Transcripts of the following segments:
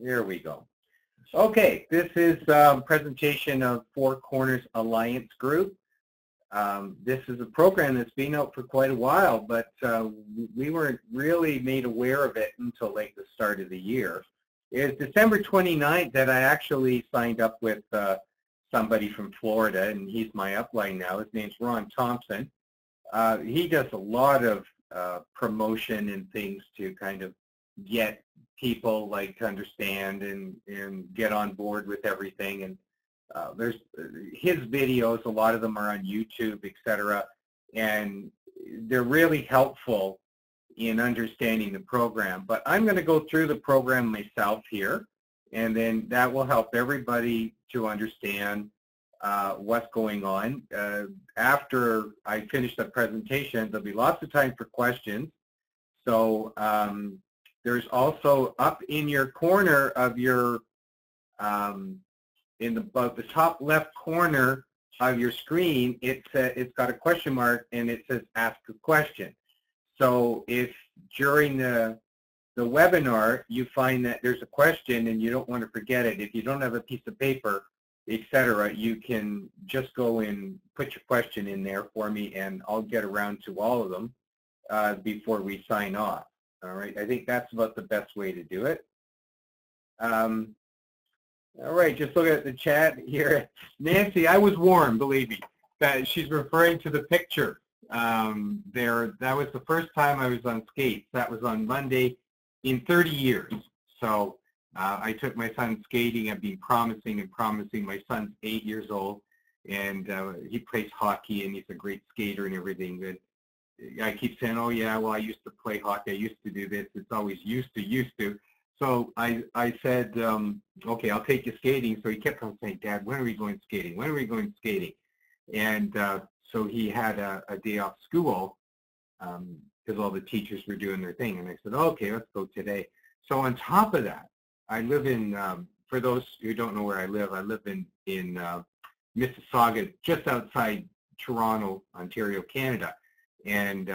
There we go. Okay, this is a presentation of Four Corners Alliance Group. This is a program that's been out for quite a while, but we weren't really made aware of it until like the start of the year. It's December 29th that I actually signed up with somebody from Florida, and he's my upline now. His name's Ron Thompson. He does a lot of promotion and things to kind of get people like to understand and get on board with everything. And there's his videos, a lot of them are on YouTube, etc. And they're really helpful in understanding the program. But I'm going to go through the program myself here, and then that will help everybody to understand what's going on. After I finish the presentation, there'll be lots of time for questions. So there's also up in your corner of your, in about the top left corner of your screen, it's got a question mark and it says ask a question. So if during the webinar you find that there's a question and you don't want to forget it, if you don't have a piece of paper, etc., you can just go and put your question in there for me, and I'll get around to all of them before we sign off. All right, I think that's about the best way to do it. All right, just look at the chat here. Nancy, I was warned, believe me, that she's referring to the picture. That was the first time I was on skates. That was on Monday in 30 years. So I took my son skating. I've been promising and promising. My son's 8 years old, and he plays hockey, and he's a great skater and everything. But I keep saying, oh yeah, well, I used to play hockey. I used to do this. It's always used to. So I said, okay, I'll take you skating. So he kept on saying, Dad, when are we going skating? When are we going skating? And so he had a day off school because all the teachers were doing their thing. And I said, okay, let's go today. So on top of that, I live in, for those who don't know where I live in Mississauga, just outside Toronto, Ontario, Canada. And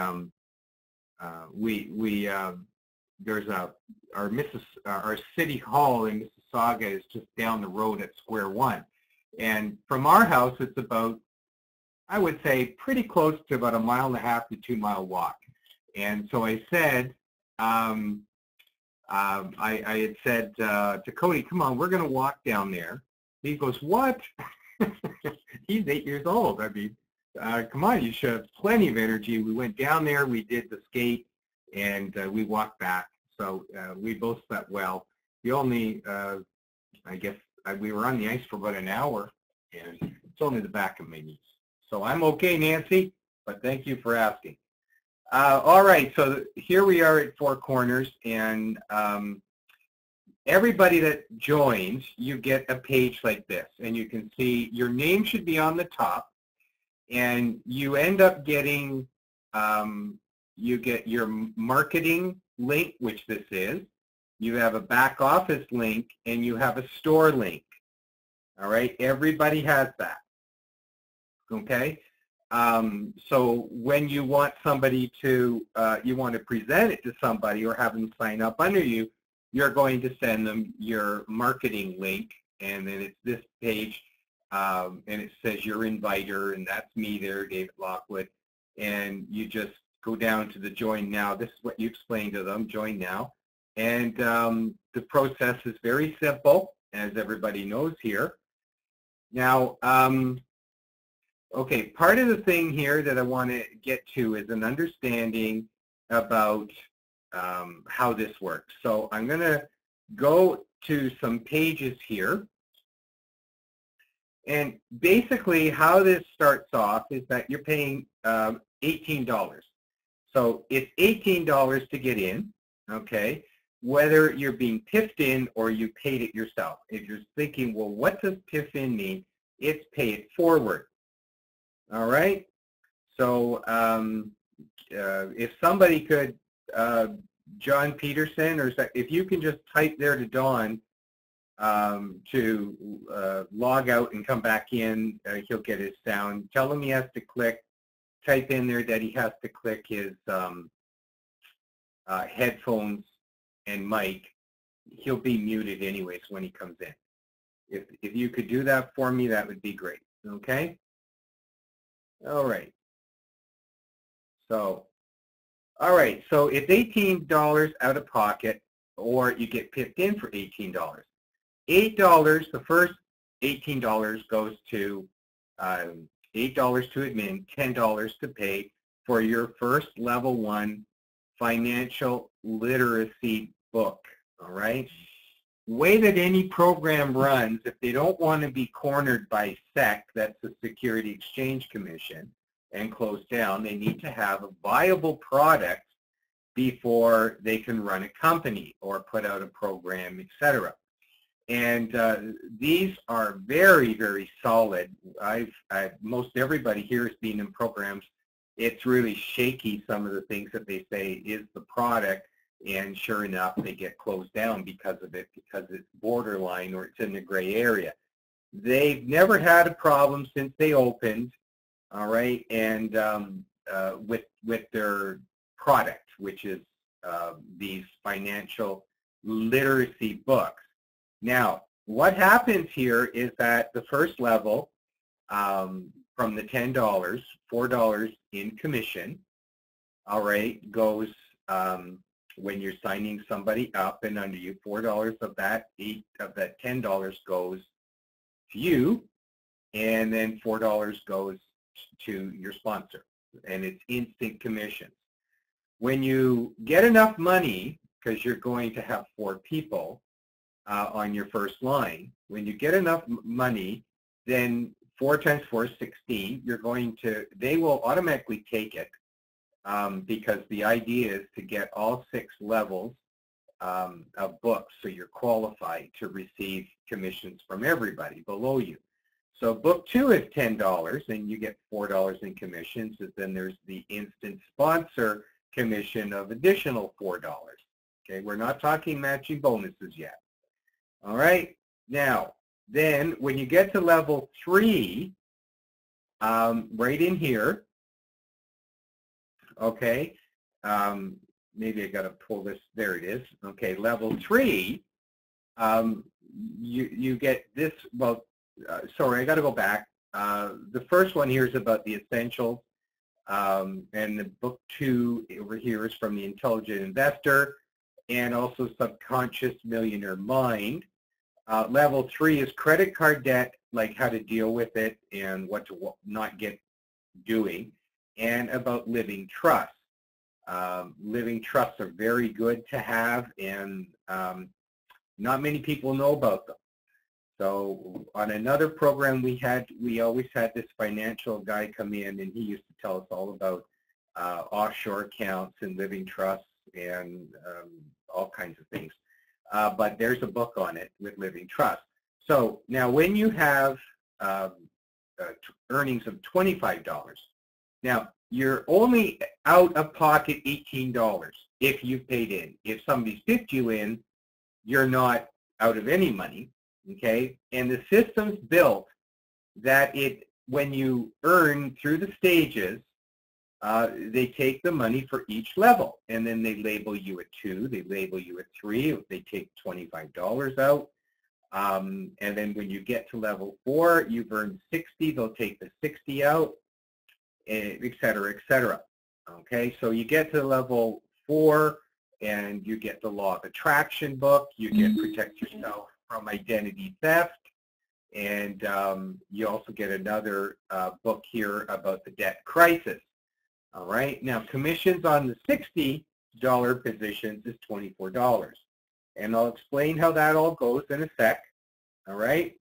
there's our city hall in Mississauga is just down the road at Square One. And from our house, it's about, I would say, pretty close to about 1.5 miles to 2 mile walk. And so I said, I had said to Cody, come on, we're going to walk down there. He goes, what? He's 8 years old. I mean, come on, you should have plenty of energy. We went down there, we did the skate, and we walked back. So we both slept well. The only, I guess, we were on the ice for about an hour, and it's only the back of my knees. So I'm okay, Nancy, but thank you for asking. All right, so here we are at Four Corners, and everybody that joins, you get a page like this, and you can see your name should be on the top, and you end up getting, you get your marketing link, which this is, you have a back office link, and you have a store link. All right, everybody has that. Okay, so when you want somebody to, you want to present it to somebody or have them sign up under you, you're going to send them your marketing link, and then it's this page, and it says your inviter, and that's me there, David Lockwood, and you just go down to the join now. This is what you explain to them, join now, and the process is very simple, as everybody knows here. Now, okay, part of the thing here that I want to get to is an understanding about how this works. So I'm going to go to some pages here. And basically how this starts off is that you're paying $18. So it's $18 to get in, okay, whether you're being piffed in or you paid it yourself. If you're thinking, well, what does piff in mean? It's pay it forward. All right, so if somebody could, John Peterson, or if you can just type there to Don to log out and come back in, he'll get his sound. Tell him he has to click, type in there that he has to click his headphones and mic, he'll be muted anyways when he comes in. If you could do that for me, that would be great. Okay? All right. So, all right. So it's $18 out of pocket, or you get pipped in for $18. $8, the first $18 goes to $8 to admin, $10 to pay for your first level 1 financial literacy book. All right? Way that any program runs, if they don't want to be cornered by SEC, that's the Security Exchange Commission, and closed down, they need to have a viable product before they can run a company or put out a program, etc. And these are very, very solid. Most everybody here has been in programs. It's really shaky, some of the things that they say is the product, and sure enough, they get closed down because of it, because it's borderline or it's in the gray area. They've never had a problem since they opened, all right, and with their product, which is these financial literacy books. Now, what happens here is that the first level, from the $10, $4 in commission, all right, goes when you're signing somebody up and under you, $4 of that $10 goes to you, and then $4 goes to your sponsor, and it's instant commissions. When you get enough money, because you're going to have 4 people on your first line, when you get enough money, then 4 times 4 is 16. They will automatically take it, because the idea is to get all 6 levels of books, so you're qualified to receive commissions from everybody below you. So book 2 is $10, and you get $4 in commissions, and then there's the instant sponsor commission of additional $4. Okay, we're not talking matching bonuses yet. All right, now, then when you get to level 3, right in here, okay, maybe I got to pull this, there it is. Okay, level 3, you get this, well, sorry, I got to go back. The first one here is about the essentials, and the book 2 over here is from the Intelligent Investor, and also Subconscious Millionaire Mind. Level 3 is credit card debt, like how to deal with it and what to not get doing, and about living trusts. Living trusts are very good to have, and not many people know about them. So on another program we always had this financial guy come in, and he used to tell us all about offshore accounts and living trusts and all kinds of things. But there's a book on it with living trust. So now when you have earnings of $25, now you're only out of pocket $18 if you've paid in. If somebody's tipped you in, you're not out of any money, okay? And the system's built that when you earn through the stages, they take the money for each level, and then they label you at 2, they label you at 3, they take $25 out, and then when you get to level 4, you've earned 60, they'll take the 60 out, et cetera, et cetera. Okay, so you get to level 4, and you get the Law of Attraction book, you get Protect Yourself from Identity Theft, and you also get another book here about the debt crisis. All right, now commissions on the $60 positions is $24. And I'll explain how that all goes in a sec. All right.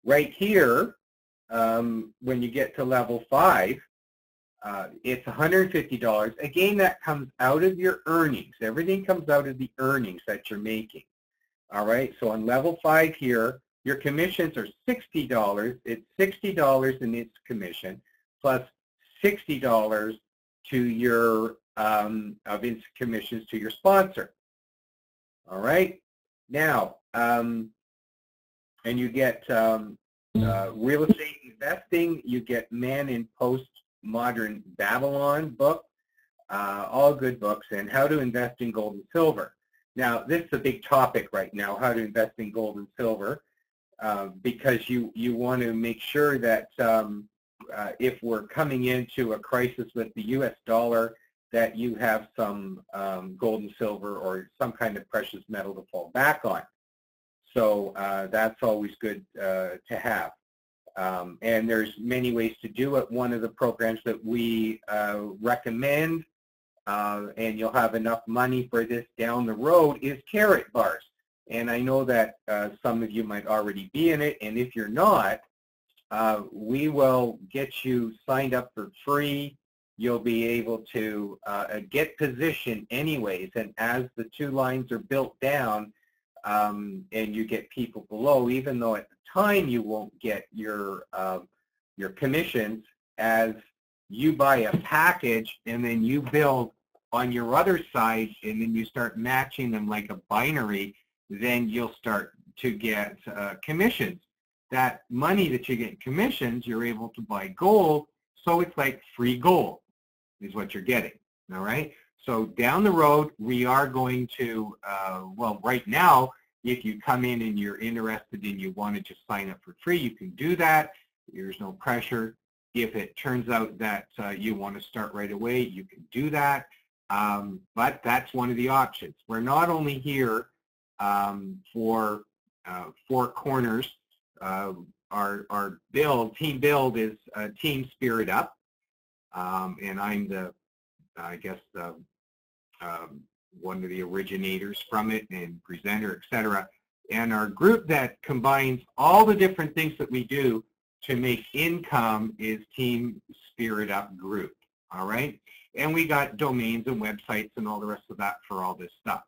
Right here, when you get to level 5, it's $150. Again, that comes out of your earnings. Everything comes out of the earnings that you're making. All right, so on level 5 here, your commissions are $60. It's $60 in its commission plus $60 to your of its commissions to your sponsor. All right. Now, and you get real estate investing. You get Man in Postmodern Babylon book. all good books, and How to Invest in Gold and Silver. Now, this is a big topic right now, how to invest in gold and silver, because you want to make sure that if we're coming into a crisis with the U.S. dollar, that you have some gold and silver or some kind of precious metal to fall back on. So that's always good to have. And there's many ways to do it. One of the programs that we recommend, and you'll have enough money for this down the road, is carrot bars. And I know that some of you might already be in it, and if you're not, we will get you signed up for free. You'll be able to get position anyways, and as the two lines are built down, and you get people below, even though at the time you won't get your commissions, as you buy a package and then you build on your other side and then you start matching them like a binary, then you'll start to get commissions. That money that you get in commissions, you're able to buy gold, so it's like free gold is what you're getting, all right? So down the road, we are going to, well, right now, if you come in and you're interested and you want to just sign up for free, you can do that. There's no pressure. If it turns out that you want to start right away, you can do that. But that's one of the options. We're not only here for Four Corners. Our build, team build, is TeamSpiritUp, and I'm the, I guess, one of the originators from it and presenter, etc. And our group that combines all the different things that we do to make income is TeamSpiritUp Group, all right? And we got domains and websites and all the rest of that for all this stuff.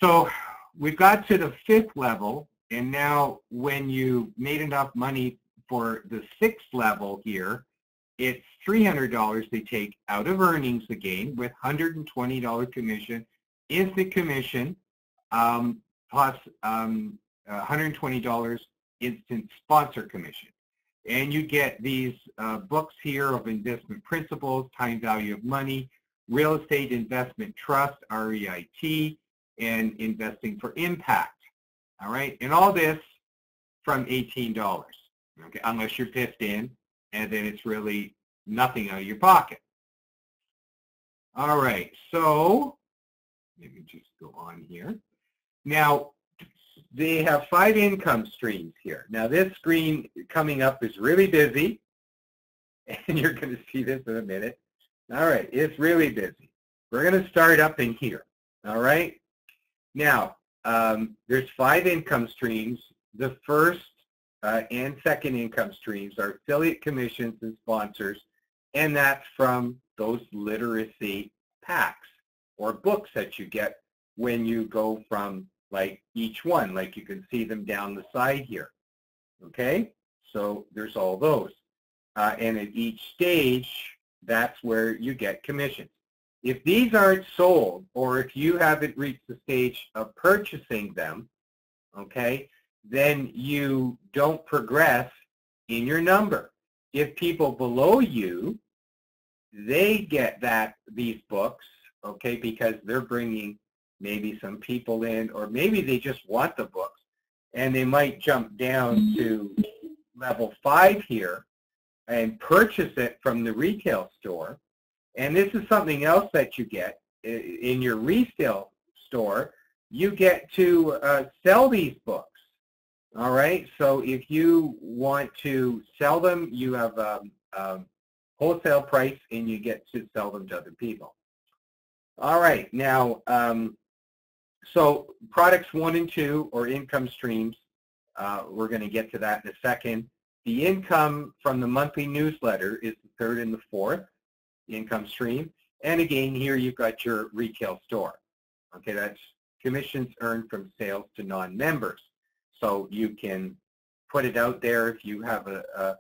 So we've got to the 5th level, and now when you made enough money for the 6th level here, it's $300 they take out of earnings again, with $120 commission is the commission, plus $120 instant sponsor commission. And you get these books here of investment principles, time value of money, real estate investment trust, REIT, and investing for impact. All right, and all this from $18, okay, unless you're piffed in, and then it's really nothing out of your pocket. All right, so let me just go on here. Now, they have 5 income streams here. Now, this screen coming up is really busy, and you're going to see this in a minute. All right, it's really busy. We're going to start up in here, all right? Now, there's 5 income streams. The first and second income streams are affiliate commissions and sponsors, and that's from those literacy packs or books that you get when you go from like each one, like you can see them down the side here, okay? So there's all those. And at each stage, that's where you get commissions. If these aren't sold, or if you haven't reached the stage of purchasing them, okay, then you don't progress in your number. If people below you, they get these books, okay, because they're bringing maybe some people in, or maybe they just want the books, and they might jump down to level 5 here and purchase it from the retail store. And this is something else that you get in your resale store. You get to sell these books. All right, so if you want to sell them, you have a wholesale price and you get to sell them to other people. All right, now, so products 1 and 2, or income streams, we're going to get to that in a second. The income from the monthly newsletter is the 3rd and the 4th income stream. And again, here you've got your retail store. Okay, that's commissions earned from sales to non-members. So you can put it out there if you have a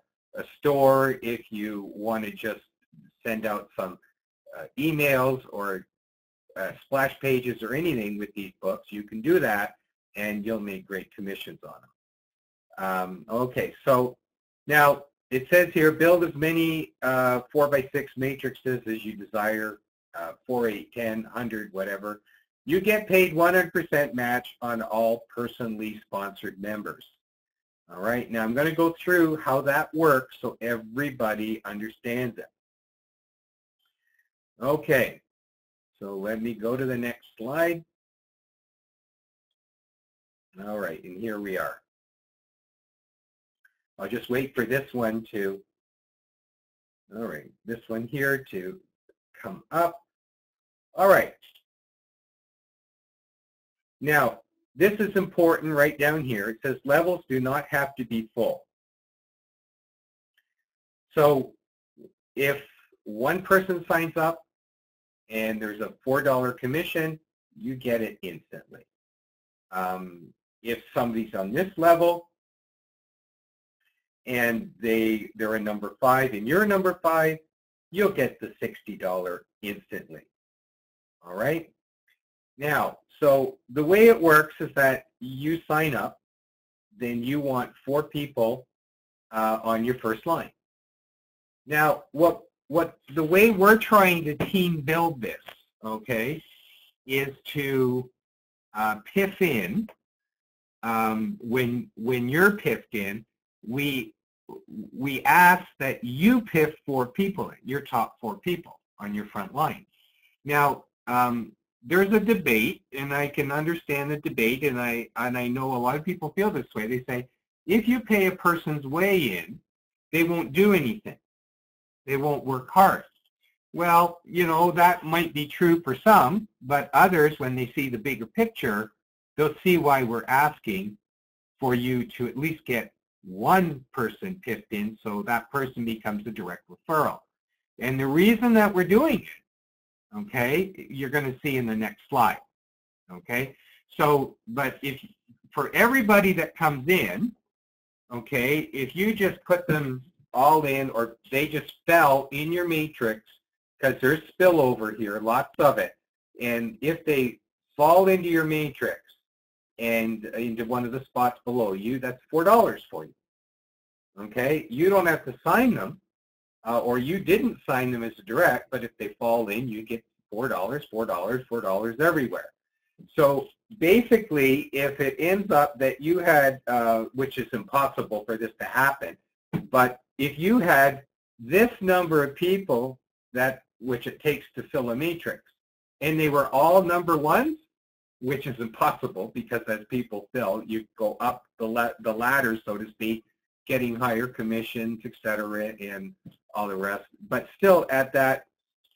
store, if you want to just send out some emails or splash pages or anything with these books, you can do that and you'll make great commissions on them. Okay, so now it says here, build as many 4x6 matrices as you desire 4, 8, 10, 100, whatever, you get paid 100% match on all personally sponsored members. All right, now I'm going to go through how that works so everybody understands it. Okay, so let me go to the next slide. All right, and here we are. I'll just wait for this one to, all right, this one here to come up. All right. Now, this is important right down here. It says levels do not have to be full. So if one person signs up and there's a $4 commission, you get it instantly. If somebody's on this level and they're a number 5 and you're a number 5, you'll get the $60 instantly. All right? Now, so the way it works is that you sign up, then you want 4 people on your first line. Now, the way we're trying to team build this, okay, is to piff in. When you're piffed in, we ask that you piff 4 people, your top 4 people on your front line. Now, there's a debate, and I can understand the debate, and I know a lot of people feel this way. They say, if you pay a person's way in, they won't do anything. They won't work hard. Well, you know, that might be true for some, but others, when they see the bigger picture, they'll see why we're asking for you to at least get 1 person piffed in so that person becomes a direct referral. And the reason that we're doing it, okay, you're going to see in the next slide, okay? So, but if for everybody that comes in, okay, if you just put them all in or they just fell in your matrix, because there's spillover here, lots of it, and if they fall into your matrix and into one of the spots below you, that's $4 for you, okay? You don't have to sign them, or you didn't sign them as a direct, but if they fall in, you get $4, $4, $4 everywhere. So basically, if it ends up that you had, which is impossible for this to happen, but if you had this number of people which it takes to fill a matrix, and they were all number 1s, which is impossible because as people fill, you go up the ladder, so to speak, getting higher commissions, etc., and all the rest. But still, at that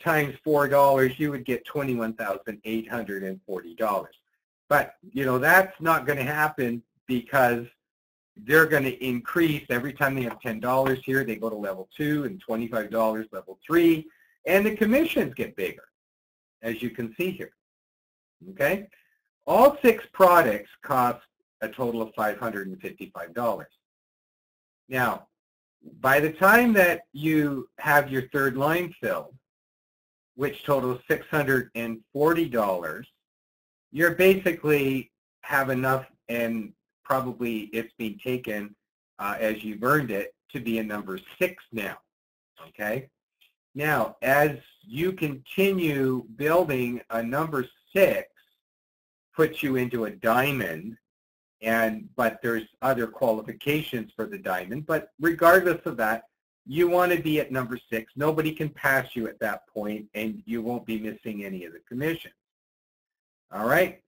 times $4, you would get $21,840. But you know that's not going to happen because they're going to increase every time they have $10 here. They go to level 2 and $25 level 3, and the commissions get bigger, as you can see here. Okay, all 6 products cost a total of $555. Now, by the time that you have your 3rd line filled, which totals $640, you're basically have enough, and probably it's being taken as you've earned it to be a number 6 now. Okay. Now, as you continue building, a number 6 puts you into a diamond, but there's other qualifications for the diamond. But regardless of that, you want to be at number 6. Nobody can pass you at that point, and you won't be missing any of the commissions. All right.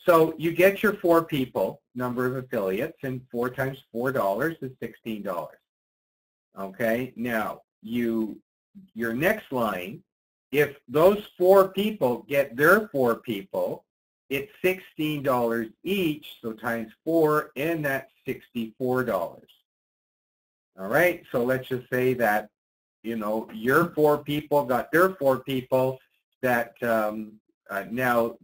So you get your 4 people, number of affiliates, and 4 times $4 is $16. Okay. Now your next line, if those 4 people get their 4 people, it's $16 each, so times 4, and that's $64. All right, so let's just say that, you know, your 4 people got their 4 people, that now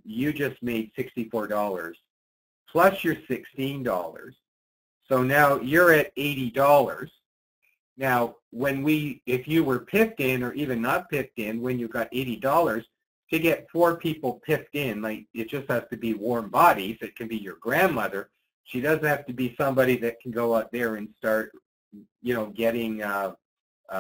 you just made $64 plus your $16. So now you're at $80. Now, if you were piffed in or even not piffed in, when you got $80, to get 4 people piffed in, like it just has to be warm bodies. It can be your grandmother. She doesn't have to be somebody that can go out there and start, you know, getting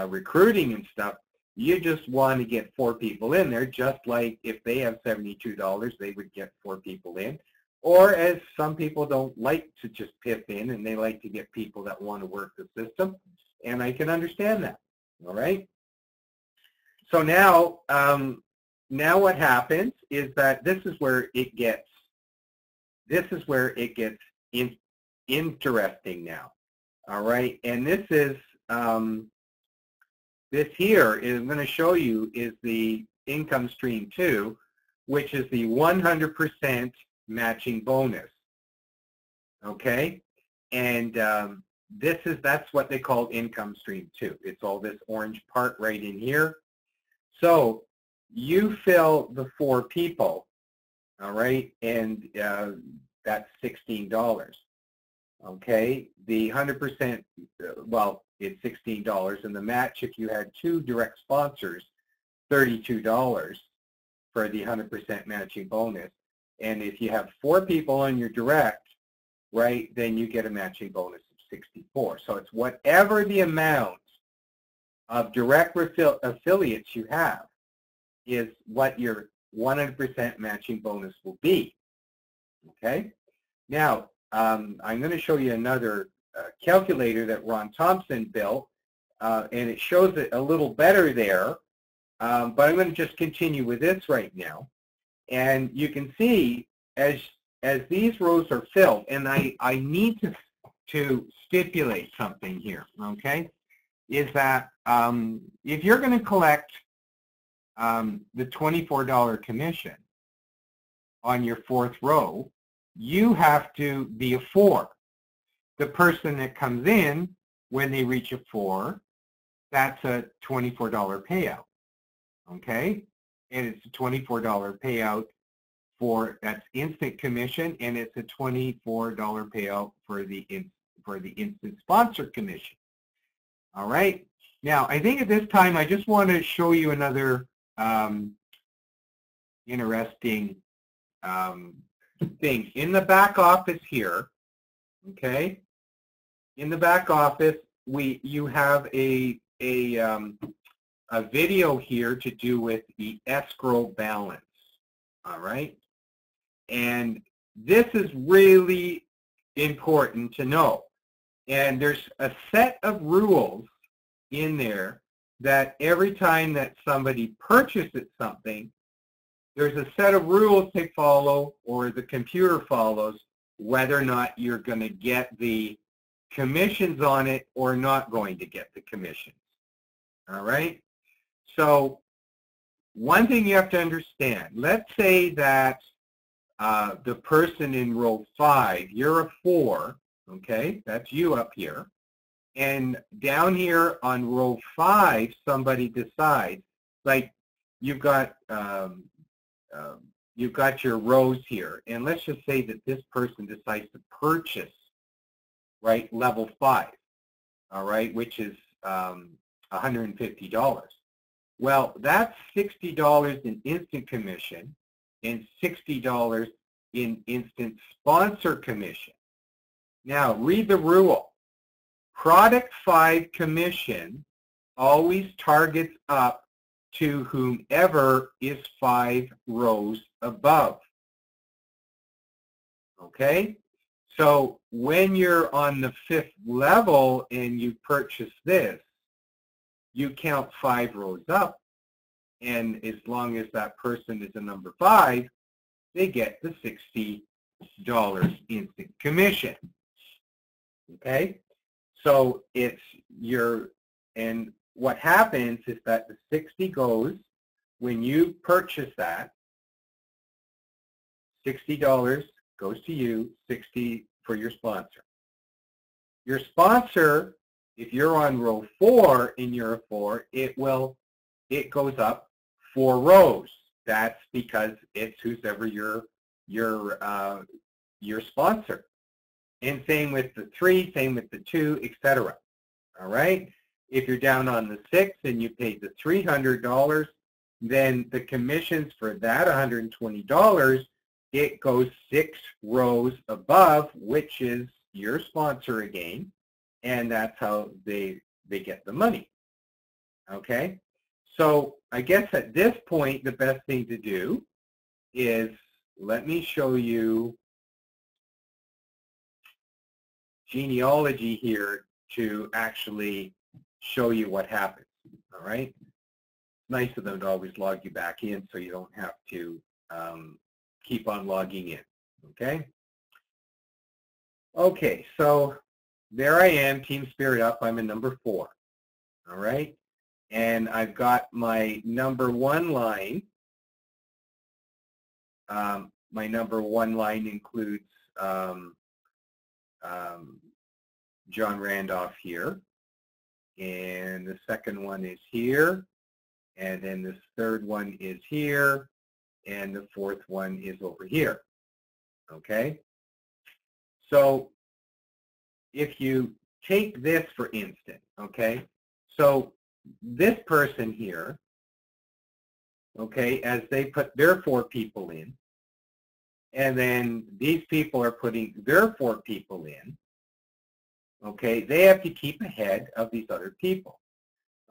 recruiting and stuff. You just want to get 4 people in there, just like if they have $72, they would get 4 people in. Or as some people don't like to just PIFF in, and they like to get people that want to work the system, and I can understand that. All right. So now, now what happens is that this is where it gets interesting now. All right, and this is this here is I'm going to show you is the income stream 2, which is the 100% matching bonus. Okay, and that's what they call income stream 2. It's all this orange part right in here. So you fill the 4 people, all right, and that's $16. Okay, the 100%, well, it's $16, and the match, if you had 2 direct sponsors, $32 for the 100% matching bonus. And if you have 4 people on your direct, right, then you get a matching bonus of 64. So it's whatever the amount of direct affiliates you have is what your 100% matching bonus will be. Okay, now I'm going to show you another calculator that Ron Thompson built, and it shows it a little better there, but I'm going to just continue with this right now. And you can see as these rows are filled, and I need to stipulate something here, okay, is that if you're going to collect the $24 commission on your 4th row, you have to be a 4. The person that comes in when they reach a 4, that's a $24 payout, okay? And it's a $24 payout that's instant commission, and it's a $24 payout for the instant sponsor commission. All right. Now, I think at this time I just want to show you another interesting thing. In the back office here, okay, in the back office, you have a video here to do with the escrow balance. All right, and this is really important to know. And there's a set of rules in there that every time that somebody purchases something, there's a set of rules they follow, or the computer follows, whether or not you're going to get the commissions on it or not going to get the commissions. All right? So one thing you have to understand, let's say that the person in row 5, you're a 4, okay? That's you up here. And down here on row 5, somebody decides, like you've got your rows here, and let's just say that this person decides to purchase, right, level 5, all right, which is $150. Well, that's $60 in instant commission and $60 in instant sponsor commission. Now, read the rule. Product 5 commission always targets up to whomever is 5 rows above. Okay? So when you're on the 5th level and you purchase this, you count 5 rows up. And as long as that person is a number 5, they get the $60 instant commission. Okay? So it's and what happens is that the 60 goes, when you purchase that, $60 goes to you, 60 for your sponsor. Your sponsor, if you're on row 4 and you're a 4, it goes up 4 rows. That's because it's whoever your sponsor. And same with the 3, same with the 2, etc. All right? If you're down on the 6 and you paid the $300, then the commissions for that $120, it goes 6 rows above, which is your sponsor again, and that's how they get the money. Okay? So I guess at this point, the best thing to do is let me show you genealogy here to actually show you what happens, all right? Nice of them to always log you back in so you don't have to keep on logging in, okay? Okay, so there I am, TeamSpiritUp. I'm in number 4, all right? And I've got my number 1 line. My number 1 line includes John Randolph here. And the second one is here. And then this third one is here. And the fourth one is over here. Okay? So if you take this, for instance, okay? So this person here, okay, as they put their 4 people in, and then these people are putting their 4 people in, okay, they have to keep ahead of these other people,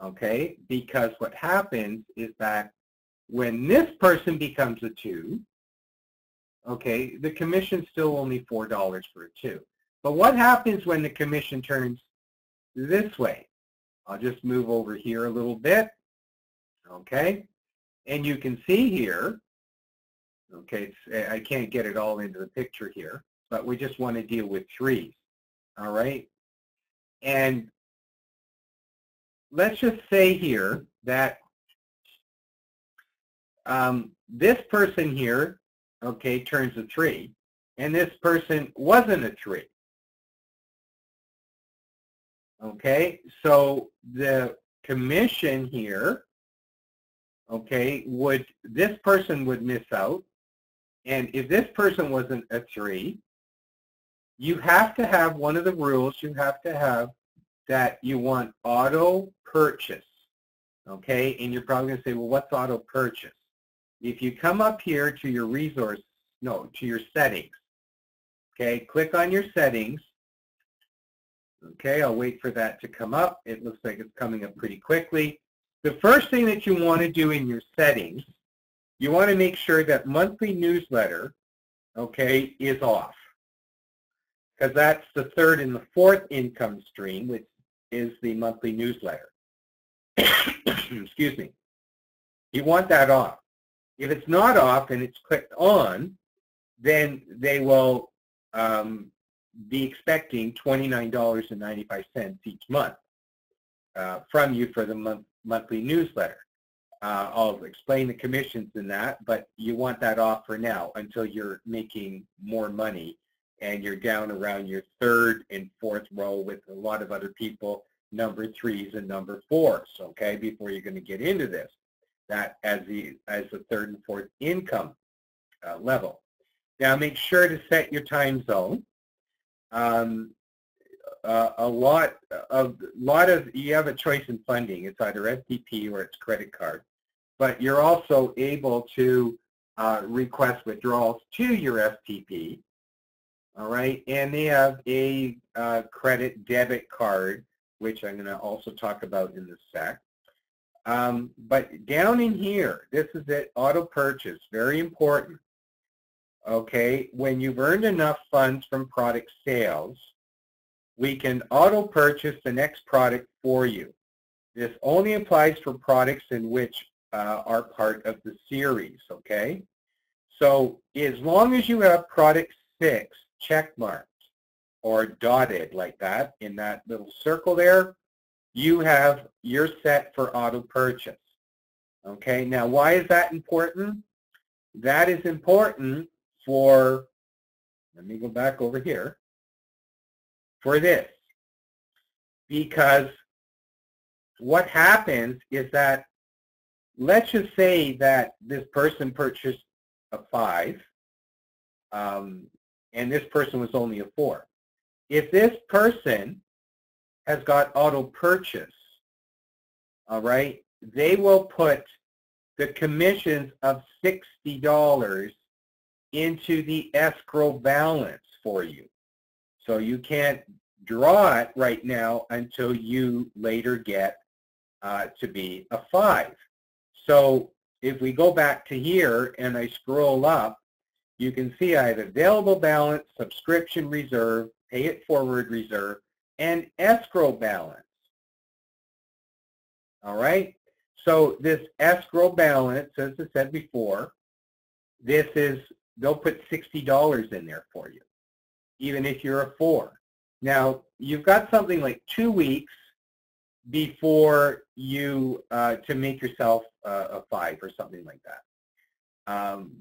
okay, because what happens is that when this person becomes a 2, okay, the commission's still only $4 for a 2. But what happens when the commission turns this way? I'll just move over here a little bit, okay, and you can see here, okay, I can't get it all into the picture here, but we just want to deal with 3s, all right? And let's just say here that this person here, okay, turns a 3, and this person wasn't a 3. Okay, so the commission here, okay, this person would miss out, and if this person wasn't a 3, you have to have one of the rules, you have to have that you want auto purchase, okay, and you're probably going to say, well, what's auto purchase? If you come up here to your to your settings, okay, click on your settings. Okay, I'll wait for that to come up. It looks like it's coming up pretty quickly. The first thing that you want to do in your settings, you want to make sure that monthly newsletter, okay, is off. Because that's the 3rd and the 4th income stream, which is the monthly newsletter. Excuse me. You want that off. If it's not off and it's clicked on, then they will be expecting $29.95 each month from you for the monthly newsletter. I'll explain the commissions in that, but you want that off for now until you're making more money and you're down around your 3rd and 4th row with a lot of other people, number 3s and number 4s, okay, before you're going to get into this, that as the 3rd and 4th income level. Now make sure to set your time zone. You have a choice in funding. It's either FTP or it's credit card, but you're also able to request withdrawals to your FTP. All right, and they have a credit debit card, which I'm going to also talk about in a sec. But down in here, this is it, auto purchase, very important. Okay, when you've earned enough funds from product sales, we can auto purchase the next product for you. This only applies for products in which are part of the series, okay? So as long as you have product 6 checkmarked or dotted like that in that little circle there, you're set for auto purchase. Okay, now why is that important? That is important for, let me go back over here, for this. Because what happens is that, let's just say that this person purchased a 5, and this person was only a 4. If this person has got auto purchase, all right, they will put the commissions of $60 into the escrow balance for you. So you can't draw it right now until you later get to be a 5. So if we go back to here and I scroll up, you can see I have available balance, subscription reserve, pay it forward reserve, and escrow balance. All right. So this escrow balance, as I said before, this is, they'll put $60 in there for you, even if you're a 4. Now, you've got something like 2 weeks before you, to make yourself a 5 or something like that.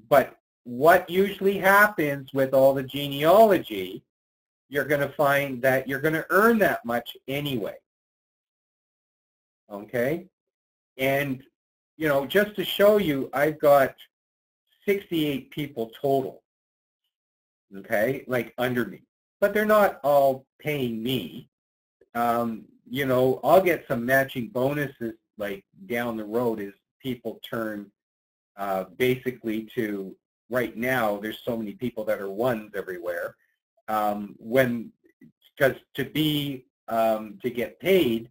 But what usually happens with all the genealogy, you're going to find that you're going to earn that much anyway. Okay? And, you know, just to show you, I've got 68 people total, okay, like under me. But they're not all paying me. You know, I'll get some matching bonuses like down the road as people turn basically to, right now, there's so many people that are 1s everywhere. Because to get paid,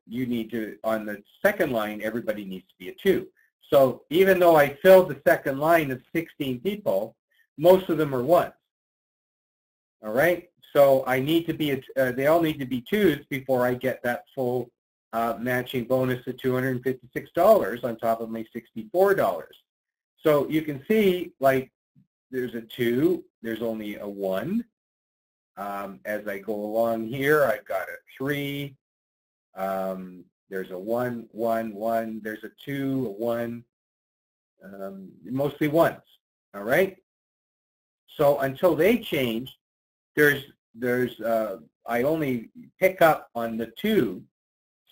you need to, on the second line, everybody needs to be a 2. So even though I filled the second line of 16 people, most of them are 1s. All right? So I need to be, they all need to be 2s before I get that full matching bonus of $256 on top of my $64. So you can see, like, there's a 2, there's only a 1. As I go along here, I've got a 3. There's a 1, 1, 1. There's a 2, a 1. Mostly 1s. All right. So until they change, I only pick up on the 2.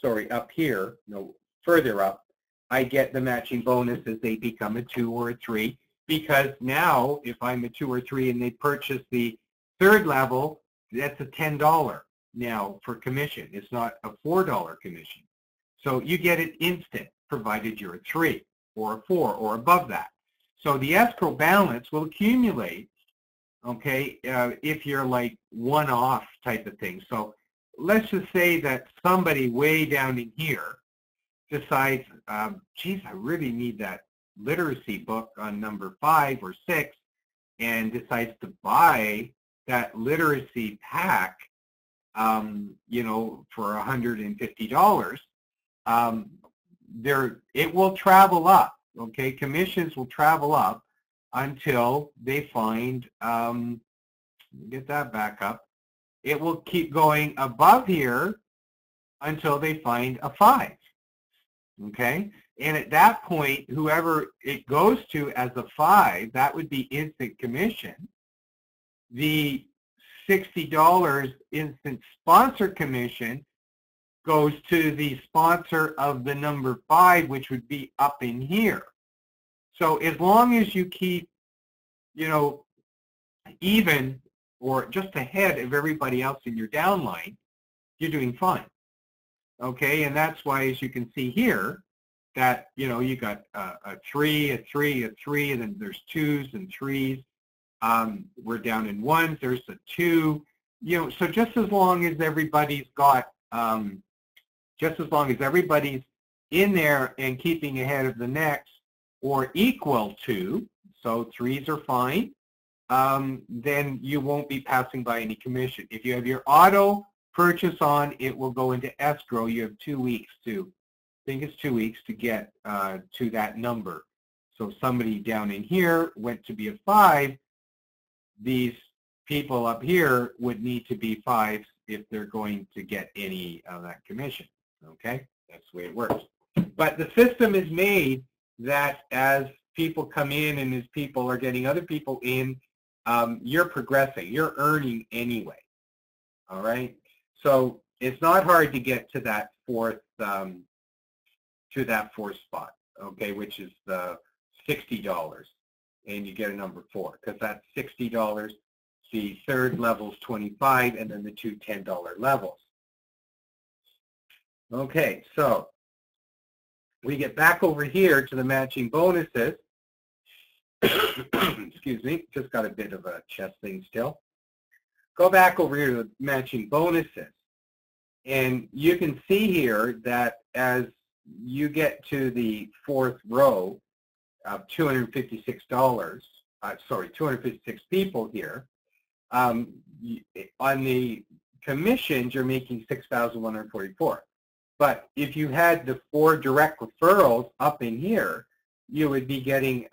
Sorry, up here. No, further up. I get the matching bonus as they become a 2 or a 3. Because now, if I'm a 2 or 3 and they purchase the 3rd level, that's a $10 now for commission. It's not a $4 commission. So you get it instant, provided you're a 3 or a 4 or above that. So the escrow balance will accumulate, okay, if you're like one-off type of thing. So let's just say that somebody way down in here decides, geez, I really need that literacy book on number 5 or 6, and decides to buy that literacy pack, you know, for $150, it will travel up, okay? Commissions will travel up until they find, get that back up. It will keep going above here until they find a 5, okay? And at that point, whoever it goes to as a 5, that would be instant commission. The $60 instant sponsor commission goes to the sponsor of the number 5, which would be up in here. So as long as you keep, you know, even or just ahead of everybody else in your downline, you're doing fine. Okay, and that's why, as you can see here, that, you know, you got a 3, a 3, a 3, and then there's 2s and 3s. We're down in 1s. There's a 2. You know, so just as long as everybody's got, just as long as everybody's in there and keeping ahead of the next or equal to, so 3s are fine, then you won't be passing by any commission. If you have your auto purchase on, it will go into escrow. You have 2 weeks to, I think it's 2 weeks to get to that number. So somebody down in here went to be a 5. These people up here would need to be 5s if they're going to get any of that commission. Okay, that's the way it works. But the system is made that as people come in and as people are getting other people in, you're progressing, you're earning anyway. All right, so it's not hard to get to that fourth spot, okay, which is the $60, and you get a number 4 because that's $60. The 3rd level's $25, and then the 2 $10 levels. Okay, so we get back over here to the matching bonuses. Excuse me, just got a bit of a chest thing still. Go back over here to the matching bonuses. And you can see here that as you get to the fourth row of $256, 256 people here, on the commissions, you're making $6,144. But if you had the 4 direct referrals up in here, you would be getting,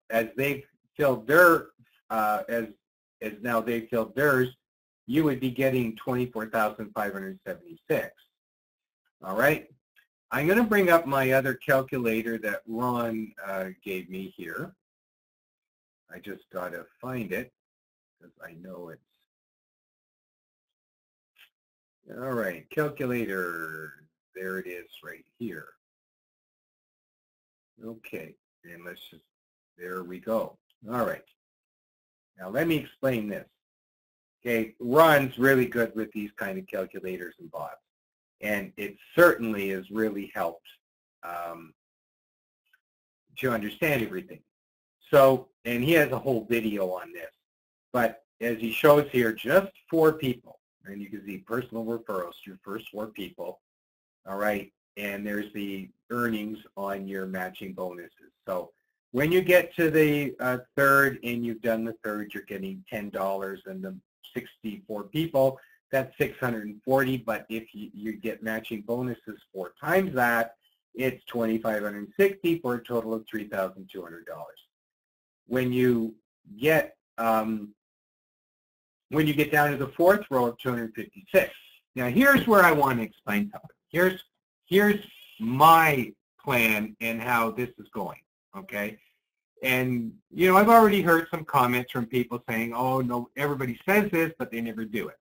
as they've filled their, as now they've filled theirs, you would be getting 24,576. All right. I'm going to bring up my other calculator that Ron gave me here. I just got to find it because I know it's. All right, calculator. There it is right here. Okay, and let's just, there we go. All right. Now let me explain this. Okay, Ron's really good with these kind of calculators and bots, and it certainly has really helped to understand everything. So, and he has a whole video on this, but as he shows here, just 4 people, and you can see personal referrals, your first 4 people, all right, and there's the earnings on your matching bonuses. So when you get to the third and you've done the third, you're getting $10, and the 64 people, that's $640, but if you get matching bonuses 4 times that, it's $2,560 for a total of $3,200. When you get down to the fourth row of 256, now here's where I want to explain something. Here's my plan and how this is going, okay? And, you know, I've already heard some comments from people saying, oh, no, everybody says this, but they never do it.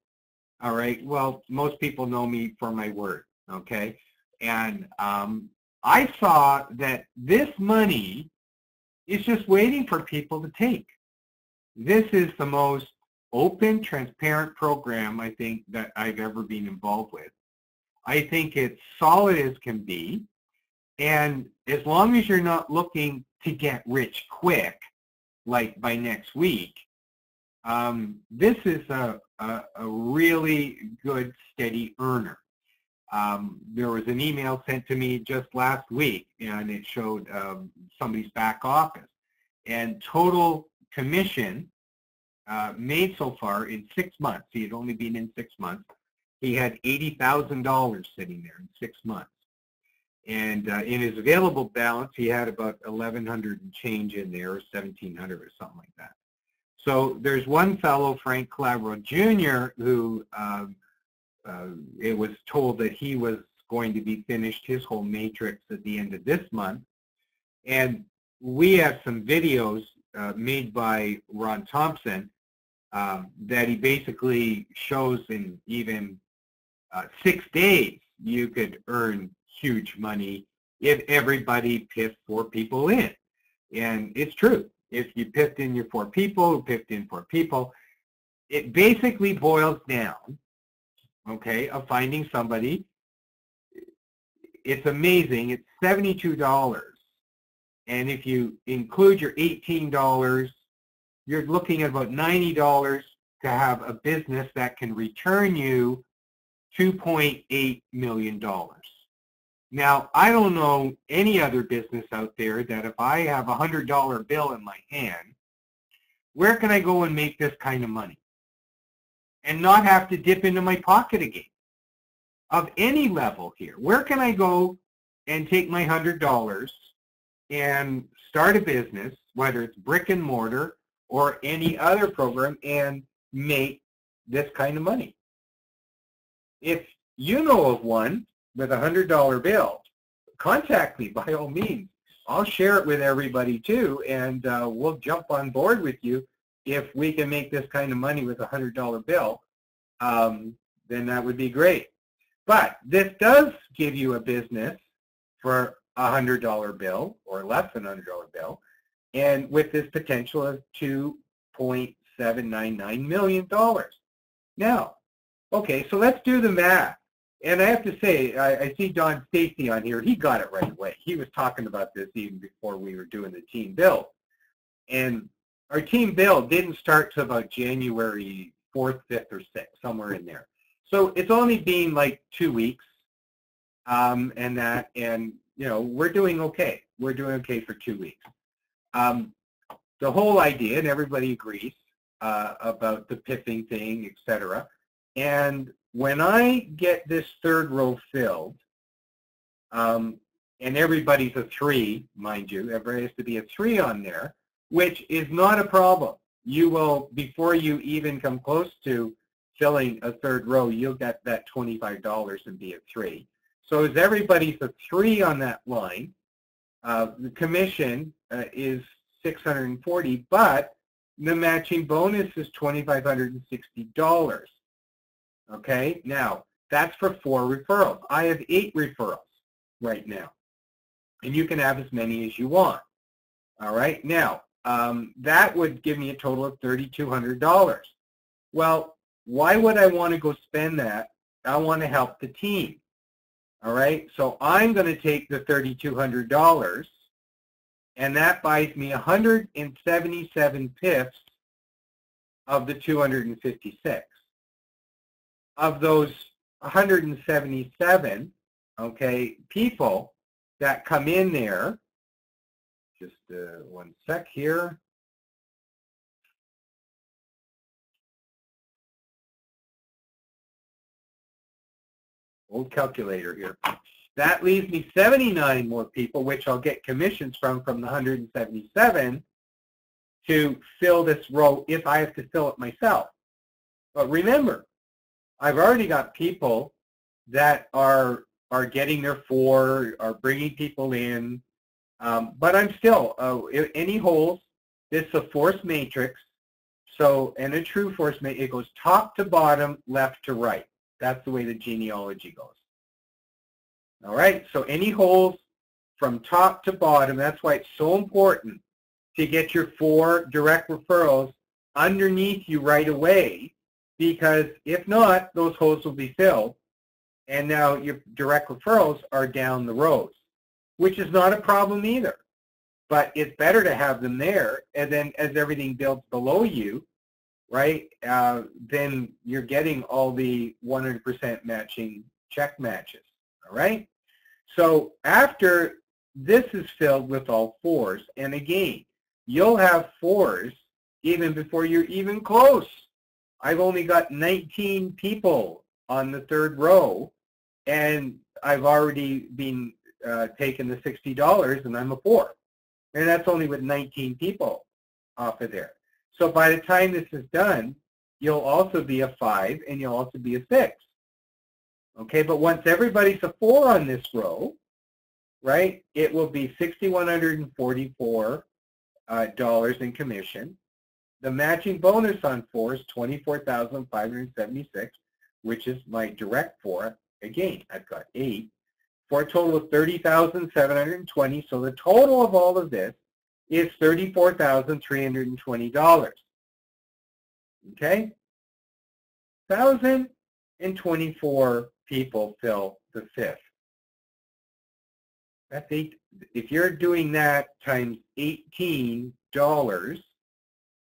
All right, well, most people know me for my word, okay? And I saw that this money is just waiting for people to take. This is the most open, transparent program, I think, that I've ever been involved with. I think it's solid as can be, and as long as you're not looking to get rich quick, like by next week, this is a really good, steady earner. There was an email sent to me just last week, and it showed somebody's back office, and total commission made so far in 6 months. He had only been in 6 months. He had $80,000 sitting there in 6 months. And in his available balance, he had about $1,100 and change in there, or $1,700 or something like that. So there's one fellow, Frank Calabro Jr., who it was told that he was going to be finished his whole matrix at the end of this month. And we have some videos made by Ron Thompson that he basically shows in even 6 days you could earn huge money if everybody piffed 4 people in. And it's true. If you piffed in your 4 people, piffed in 4 people, it basically boils down, okay, of finding somebody. It's amazing. It's $72. And if you include your $18, you're looking at about $90 to have a business that can return you $2.8 million. Now, I don't know any other business out there that if I have a $100 bill in my hand, where can I go and make this kind of money and not have to dip into my pocket again? Of any level here, where can I go and take my $100 and start a business, whether it's brick and mortar or any other program, and make this kind of money? If you know of one with a $100 bill, contact me by all means. I'll share it with everybody too, and we'll jump on board with you. If we can make this kind of money with a $100 bill, then that would be great. But this does give you a business for a $100 bill or less than a $100 bill, and with this potential of $2.799 million. Now, okay, so let's do the math. And I have to say, I see Don Stacy on here. He got it right away. He was talking about this even before we were doing the team build. And our team build didn't start till about January 4th, 5th, or 6th, somewhere in there. So it's only been like 2 weeks. and you know, we're doing okay. We're doing okay for 2 weeks. The whole idea, and everybody agrees about the PIFFing thing, etc. And when I get this third row filled, and everybody's a 3, mind you, everybody has to be a 3 on there, which is not a problem. You will, before you even come close to filling a third row, you'll get that $25 and be a 3. So as everybody's a 3 on that line, the commission is $640, but the matching bonus is $2,560. Okay, now that's for 4 referrals. I have 8 referrals right now, and you can have as many as you want. All right, now that would give me a total of $3,200. Well, why would I want to go spend that? I want to help the team. All right, so I'm going to take the $3,200, and that buys me 177 PIFFs of the 256. Of those 177, okay, people that come in there, just one sec here. Old calculator here. That leaves me 79 more people, which I'll get commissions from the 177 to fill this row if I have to fill it myself. But remember, I've already got people that are getting their 4, are bringing people in, but I'm still, any holes, this is a force matrix, so, and a true force matrix, it goes top to bottom, left to right. That's the way the genealogy goes. All right, so any holes from top to bottom, that's why it's so important to get your 4 direct referrals underneath you right away, because if not, those holes will be filled, and now your direct referrals are down the rows, which is not a problem either. But it's better to have them there, and then as everything builds below you, right, then you're getting all the 100% matching check matches, all right? So after this is filled with all 4s, and again, you'll have 4s even before you're even close. I've only got 19 people on the third row, and I've already been taking the $60, and I'm a 4. And that's only with 19 people off of there. So by the time this is done, you'll also be a 5, and you'll also be a 6. Okay, but once everybody's a 4 on this row, right, it will be $6,144 in commission. The matching bonus on 4 is $24,576, which is my direct 4. Again, I've got 8 for a total of $30,720. So the total of all of this is $34,320. Okay, 1,024 people fill the 5th. That's 8. If you're doing that times $18,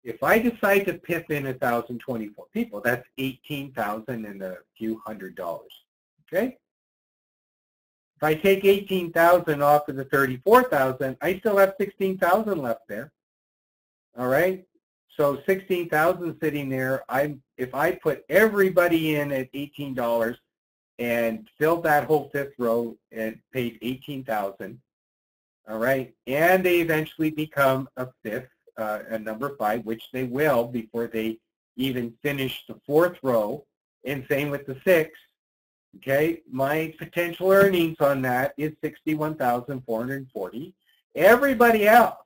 if I decide to PIFF in 1,024 people, that's $18,000 and a few $100s. Okay. If I take $18,000 off of the $34,000, I still have $16,000 left there. All right. So $16,000 sitting there. If I put everybody in at $18 and filled that whole 5th row and paid $18,000, all right, and they eventually become a 5th, a number 5, which they will before they even finish the 4th row, and same with the 6. Okay, my potential earnings on that is $61,440. Everybody else,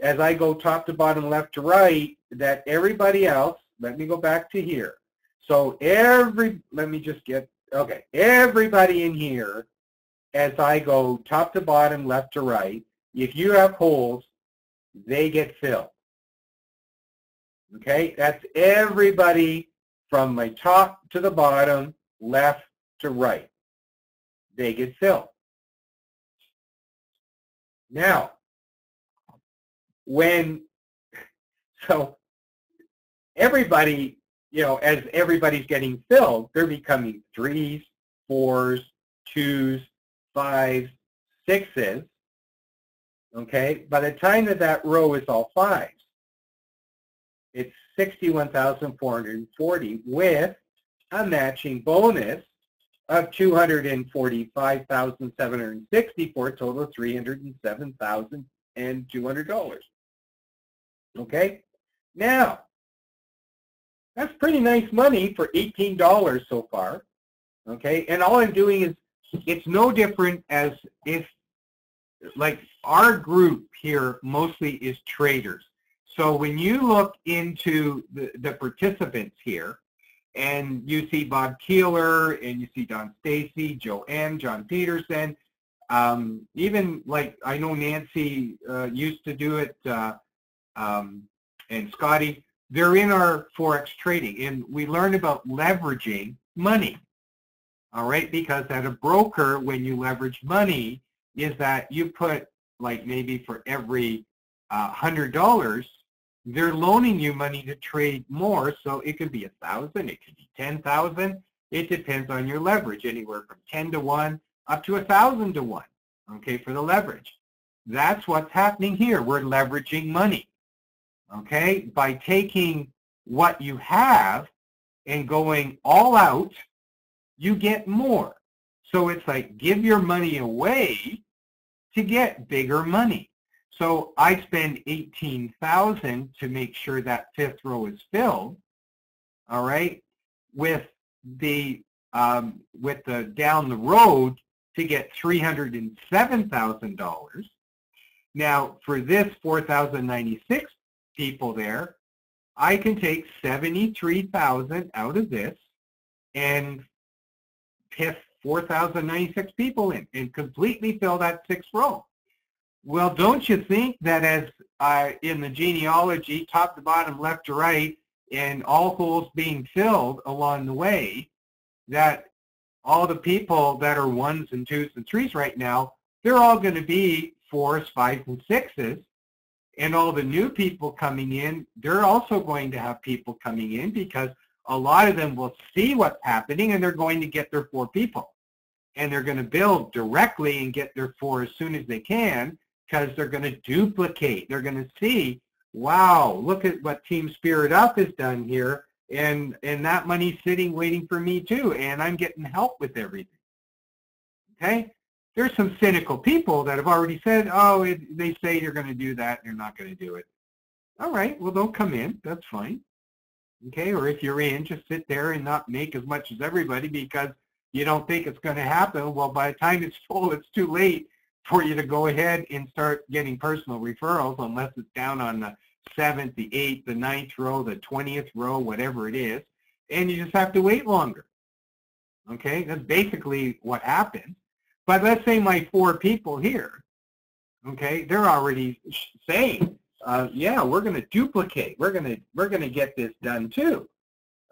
as I go top to bottom, left to right, that everybody else, let me go back to here. So everybody in here, as I go top to bottom, left to right, if you have holes, they get filled. Okay, that's everybody from my top to the bottom, left to right. They get filled. Now, so everybody, you know, as everybody's getting filled, they're becoming 3s, 4s, 2s, 5s, 6s, okay, by the time that row is all 5s, it's 61,440 with a matching bonus of 245,760 for a total of $307,200. Okay, now that's pretty nice money for $18 so far. Okay, and all I'm doing is, it's no different as if, like, our group here mostly is traders. So when you look into the participants here, and you see Bob Keeler, and you see Don Stacy, Joanne, John Peterson, even like I know Nancy used to do it, and Scotty, they're in our Forex trading, and we learn about leveraging money. All right, because at a broker, when you leverage money, is that you put, like, maybe for every $100, they're loaning you money to trade more. So it could be 1,000, it could be 10,000. It depends on your leverage, anywhere from 10 to 1 up to 1,000 to 1. Okay, for the leverage. That's what's happening here. We're leveraging money. Okay, by taking what you have and going all out, you get more. So it's like, give your money away to get bigger money. So I spend $18,000 to make sure that fifth row is filled. All right, with the down the road to get $307,000. Now for this 4,096 people there, I can take 73,000 out of this and piff 4,096 people in and completely fill that sixth row. Well, don't you think that as in the genealogy, top to bottom, left to right, and all holes being filled along the way, that all the people that are 1s and 2s and 3s right now, they're all going to be 4s, 5s, and 6s. And all the new people coming in, they're also going to have people coming in, because a lot of them will see what's happening and they're going to get their 4 people. And they're going to build directly and get their 4 as soon as they can, because they're going to duplicate. They're going to see, wow, look at what TeamSpiritUp has done here, and that money's sitting waiting for me too, and I'm getting help with everything. Okay? There's some cynical people that have already said, oh, they say you're going to do that, and you're not going to do it. All right, well, don't come in. That's fine. Okay, or if you're in, just sit there and not make as much as everybody because you don't think it's going to happen. Well, by the time it's full, it's too late for you to go ahead and start getting personal referrals, unless it's down on the 7th, the 8th, the 9th row, the 20th row, whatever it is, and you just have to wait longer. Okay, that's basically what happens. But let's say my 4 people here, okay, they're already saying, yeah, we're going to duplicate. We're going to get this done too.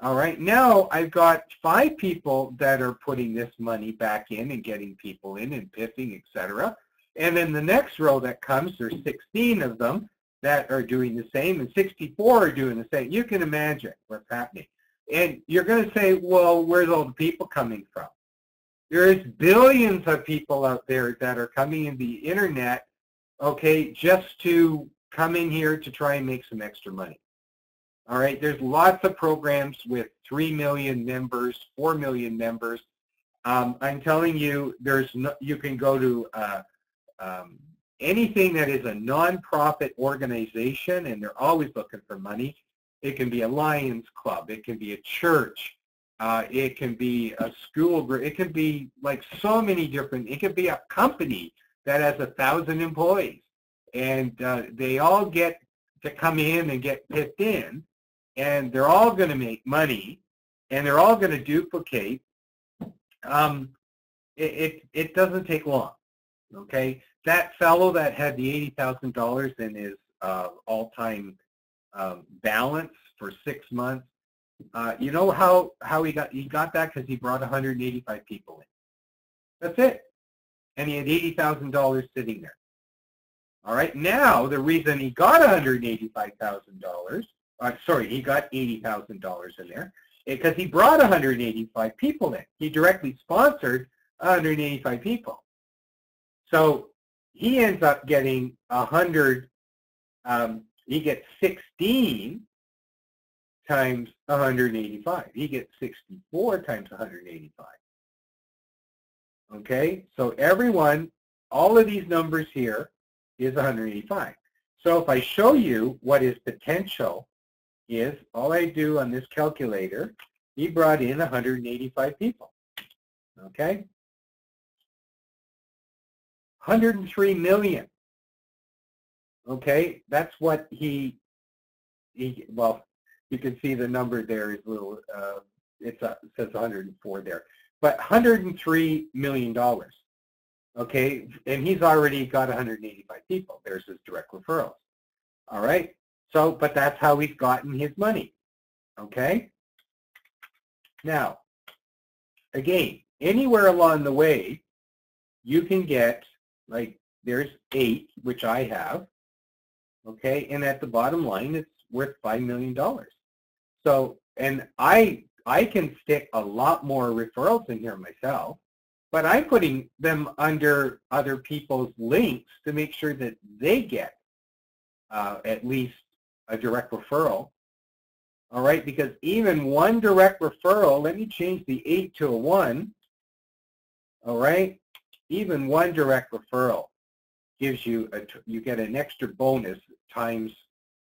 All right, now I've got 5 people that are putting this money back in and getting people in and piffing, etc. And then the next row that comes, there's 16 of them that are doing the same, and 64 are doing the same. You can imagine what's happening. And you're going to say, well, where's all the people coming from? There's billions of people out there that are coming in the internet, okay, just to come in here to try and make some extra money. All right, there's lots of programs with 3 million members, 4 million members. I'm telling you, you can go to anything that is a nonprofit organization, and they're always looking for money. It can be a Lions Club, it can be a church, it can be a school group, it can be like so many different, it could be a company that has 1,000 employees, and they all get to come in and get picked in, and they're all going to make money, and they're all going to duplicate. It doesn't take long, okay? That fellow that had the $80,000 in his all-time balance for 6 months, you know how he got that? Because he brought 185 people in. That's it. And he had $80,000 sitting there. All right, now the reason he got $185,000, sorry, he got $80,000 in there, because he brought 185 people in. He directly sponsored 185 people. So he ends up getting 100, he gets 16 times 185. He gets 64 times 185. Okay, so everyone, all of these numbers here is 185. So if I show you what his potential is, all I do on this calculator, he brought in 185 people. Okay, 103 million. Okay, that's what he well, you can see the number there is a little, it says 104 there, but $103 million. Okay, and he's already got 185 people. There's his direct referrals. All right, so, but that's how he's gotten his money. Okay, now, again, anywhere along the way, you can get, like, there's 8, which I have. Okay, and at the bottom line, it's worth $5 million. So, and I can stick a lot more referrals in here myself, but I'm putting them under other people's links to make sure that they get at least a direct referral. All right, because even one direct referral, let me change the 8 to a 1. All right, even one direct referral gives you you get an extra bonus times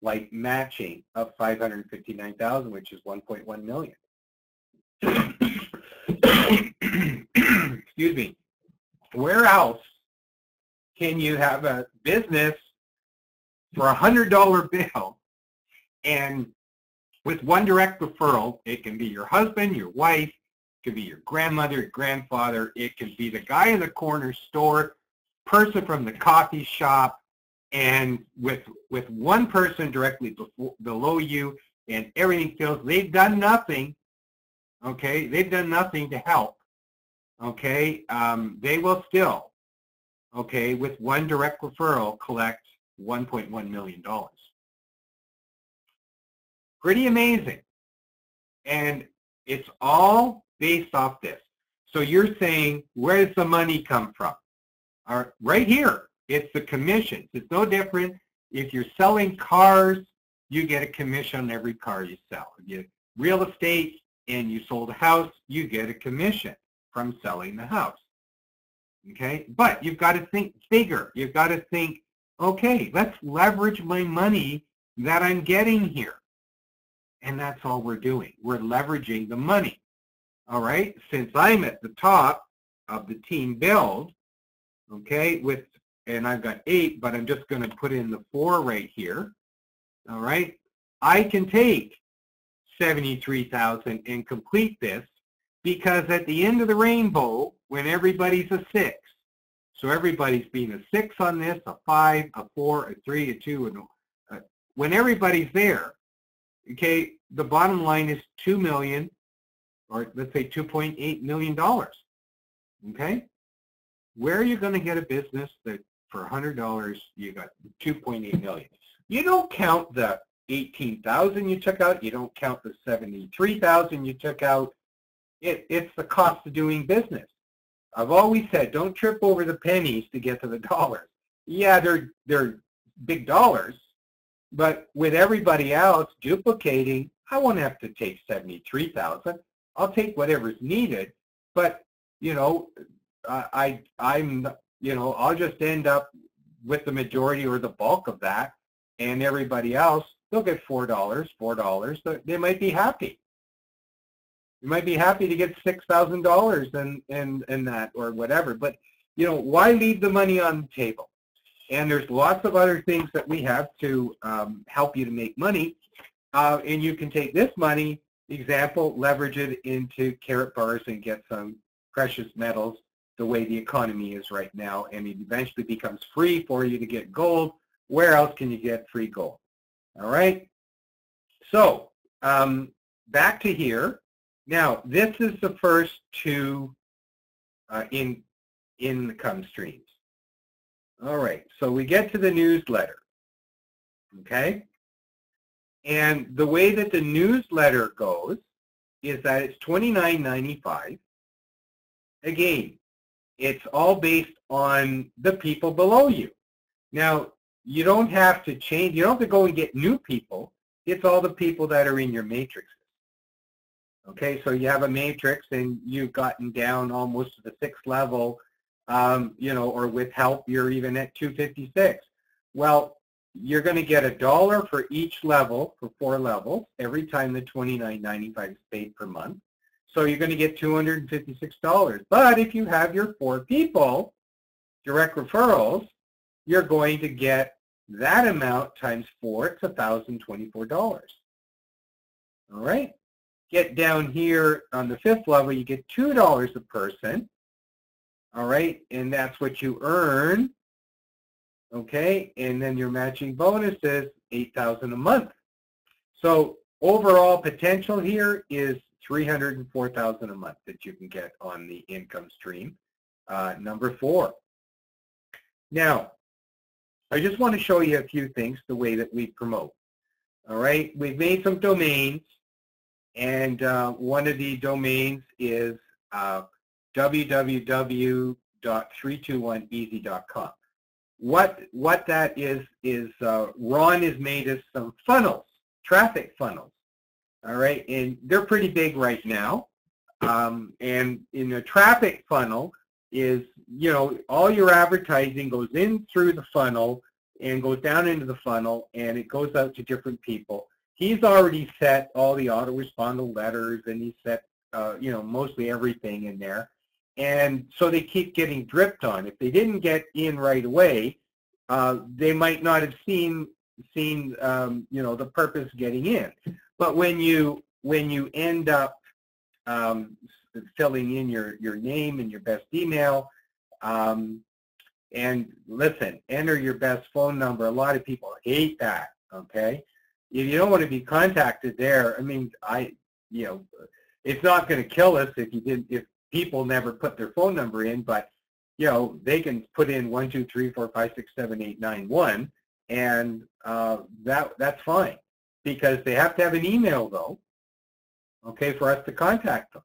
like matching of 559,000, which is 1.1 million. Excuse me. Where else can you have a business for a $100 bill, and with one direct referral, it can be your husband, your wife, it could be your grandmother, your grandfather, it could be the guy in the corner store, person from the coffee shop, and with one person directly below you, and everything feels they've done nothing. Okay, they've done nothing to help. Okay, they will still, okay, with one direct referral, collect $1.1 million. Pretty amazing. And it's all based off this. So you're saying, where does the money come from? Right here, it's the commissions. It's no different. If you're selling cars, you get a commission on every car you sell. If you real estate and you sold a house, you get a commission from selling the house. Okay, but you've got to think bigger. You've got to think, okay, let's leverage my money that I'm getting here. And that's all we're doing. We're leveraging the money. All right, since I'm at the top of the team build, okay, and I've got 8, but I'm just going to put in the 4 right here. All right, I can take 73,000 and complete this, because at the end of the rainbow, when everybody's a 6, so everybody's being a 6 on this, a 5, a 4, a 3, a 2, and when everybody's there, okay, the bottom line is $2 million, or let's say $2.8 million. Okay, where are you going to get a business that for $100 you got $2.8 million? You don't count the 18,000 you took out. You don't count the 73,000 you took out. It's the cost of doing business. I've always said, don't trip over the pennies to get to the dollars. Yeah, they're big dollars, but with everybody else duplicating, I won't have to take 73,000. I'll take whatever's needed, but you know, I'll just end up with the majority or the bulk of that, and everybody else, they'll get $4. They might be happy. You might be happy to get $6,000 and that or whatever, but you know, why leave the money on the table? And there's lots of other things that we have to help you to make money, and you can take this money, example, leverage it into carrot bars and get some precious metals the way the economy is right now, and it eventually becomes free for you to get gold. Where else can you get free gold? All right, so back to here. Now, this is the first 2 income streams. All right, so we get to the newsletter, okay? And the way that the newsletter goes is that it's $29.95. Again, it's all based on the people below you. Now, you don't have to change, you don't have to go and get new people. It's all the people that are in your matrices. Okay, so you have a matrix and you've gotten down almost to the 6th level, you know, or with help, you're even at 256. Well, you're going to get $1 for each level for 4 levels every time the $29.95 is paid per month. So you're going to get $256. But if you have your 4 people, direct referrals, you're going to get that amount times 4. It's $1,024. All right. Get down here on the 5th level, you get $2 a person. All right, and that's what you earn. Okay, and then your matching bonus is $8,000 a month. So overall potential here is $304,000 a month that you can get on the income stream. Number 4. Now, I just want to show you a few things the way that we promote. All right, we've made some domains, and one of the domains is www.321easy.com. What that is Ron has made us some funnels, traffic funnels. All right, and they're pretty big right now. And in a traffic funnel is, you know, all your advertising goes in through the funnel and goes down into the funnel, and it goes out to different people. He's already set all the autoresponding letters, and he's set, you know, mostly everything in there. And so they keep getting dripped on. If they didn't get in right away, they might not have seen you know, the purpose of getting in. But when you end up filling in your name and your best email, and listen, enter your best phone number. A lot of people hate that. Okay, if you don't want to be contacted there, I mean, you know, it's not going to kill us if people never put their phone number in, but you know, they can put in 1, 2, 3, 4, 5, 6, 7, 8, 9, 1, and that's fine, because they have to have an email though, okay, for us to contact them.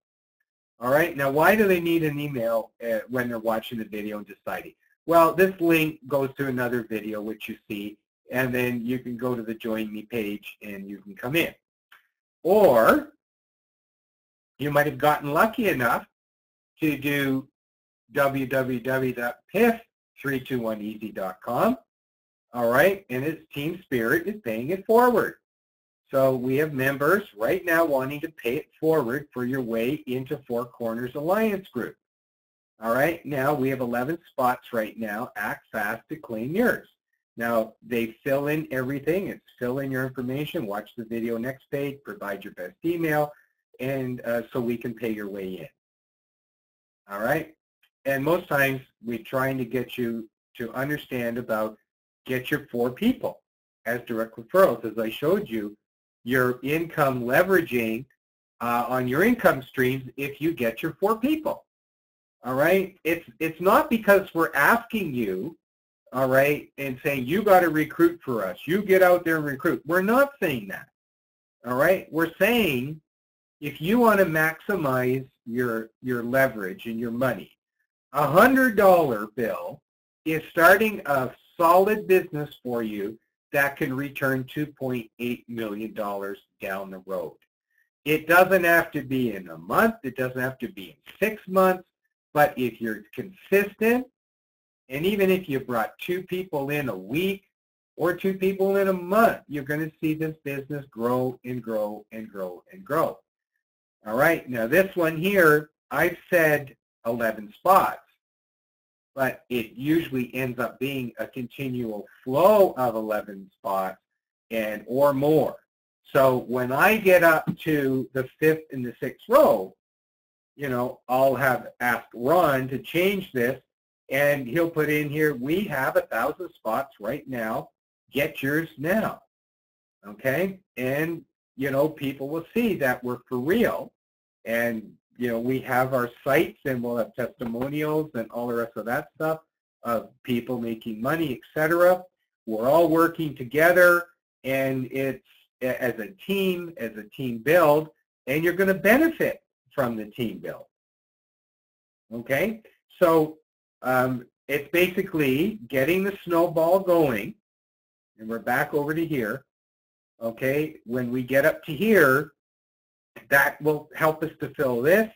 All right, now why do they need an email when they're watching the video and deciding? Well, this link goes to another video which you see, and then you can go to the Join Me page and you can come in. Or you might have gotten lucky enough to do www.piff321easy.com. All right, and it's Team Spirit is paying it forward. So we have members right now wanting to pay it forward for your way into Four Corners Alliance Group. All right, now we have 11 spots right now. Act fast to claim yours. Now they fill in everything. It's fill in your information, watch the video next page, provide your best email, and so we can pay your way in. All right, and most times we're trying to get you to understand about get your 4 people as direct referrals. As I showed you, your income leveraging on your income streams if you get your 4 people. All right, it's not because we're asking you, all right, and saying you got to recruit for us. You get out there and recruit. We're not saying that. All right, we're saying if you want to maximize your leverage and your money, a $100 bill is starting a solid business for you that can return $2.8 million down the road. It doesn't have to be in a month. It doesn't have to be in 6 months. But if you're consistent, and even if you brought 2 people in a week or 2 people in a month, you're going to see this business grow and grow and grow and grow. All right, now this one here, I've said 11 spots, but it usually ends up being a continual flow of 11 spots and or more. So when I get up to the 5th and the 6th row, you know, I'll have asked Ron to change this, and he'll put in here, we have 1,000 spots right now. Get yours now. Okay? And, you know, people will see that we're for real. And, you know, we have our sites, and we'll have testimonials and all the rest of that stuff of people making money, etc. We're all working together, and it's as a team build, and you're going to benefit from the team build. Okay? So It's basically getting the snowball going, and we're back over to here. Okay, when we get up to here, that will help us to fill this.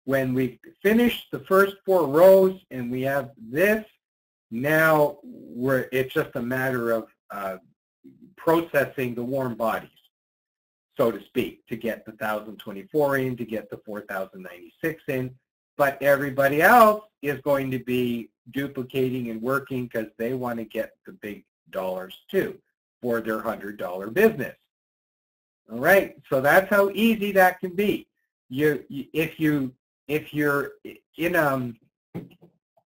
When we finish the first 4 rows and we have this, now it's just a matter of processing the warm bodies, so to speak, to get the 1,024 in, to get the 4,096 in. But everybody else is going to be duplicating and working because they want to get the big dollars too for their $100 business. All right, so that's how easy that can be. If you're in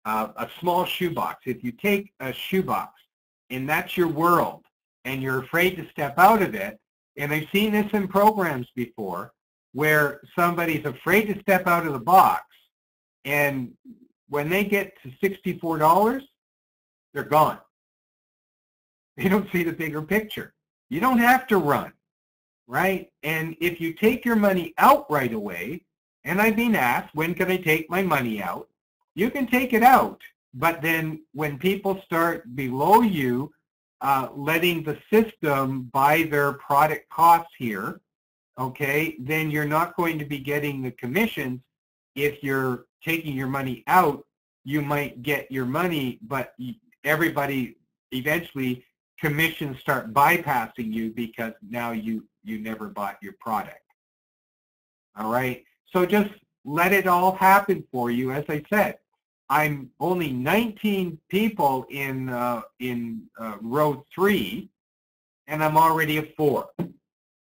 a small shoebox, if you take a shoebox and that's your world and you're afraid to step out of it, and I've seen this in programs before where somebody's afraid to step out of the box, and when they get to $64, they're gone. They don't see the bigger picture. You don't have to run, right? And if you take your money out right away, and I've been asked, when can I take my money out? You can take it out, but then when people start below you, letting the system buy their product costs here, okay, then you're not going to be getting the commissions. If you're taking your money out, you might get your money, but everybody eventually, commissions start bypassing you because now you never bought your product. All right, so just let it all happen for you. As I said, I'm only 19 people in row 3, and I'm already at 4.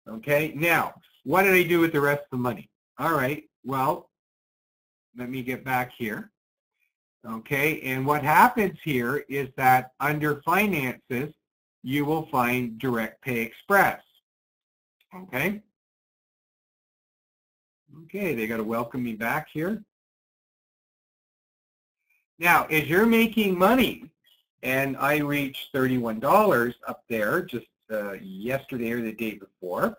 Okay, now, what did I do with the rest of the money? All right, well, let me get back here. Okay, and what happens here is that under finances, you will find Direct Pay Express. Okay. Okay, they got to welcome me back here. Now, as you're making money, and I reached $31 up there just yesterday or the day before,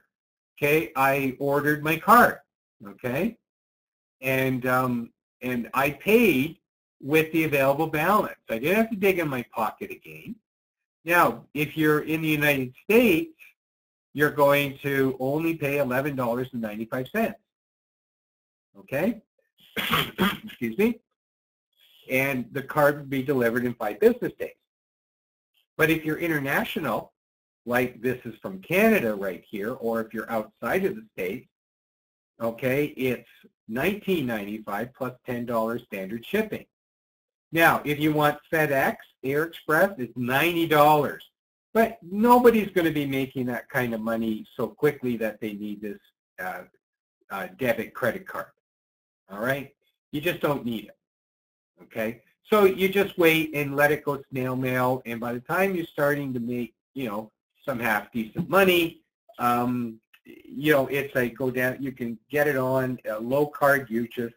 okay, I ordered my card, okay, and I paid with the available balance. I didn't have to dig in my pocket again. Now, if you're in the United States, you're going to only pay $11.95, okay? Excuse me. And the card will be delivered in 5 business days. But if you're international, like this is from Canada right here, or if you're outside of the States, okay, it's $19.95 plus $10 standard shipping. Now, if you want FedEx, Air Express, it's $90. But nobody's going to be making that kind of money so quickly that they need this debit credit card. All right? You just don't need it. Okay? So you just wait and let it go snail mail, and by the time you're starting to make, you know, some half decent money, you know, it's like go down, you can get it on a low card usage.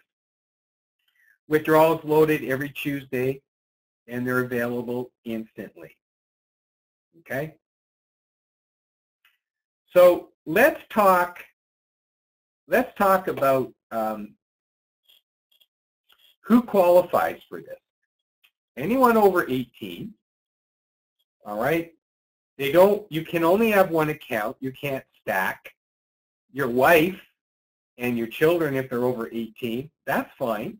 Withdrawals loaded every Tuesday, and they're available instantly. Okay? So let's talk about who qualifies for this. Anyone over 18, all right? You can only have one account. You can't stack. Your wife and your children, if they're over 18, that's fine.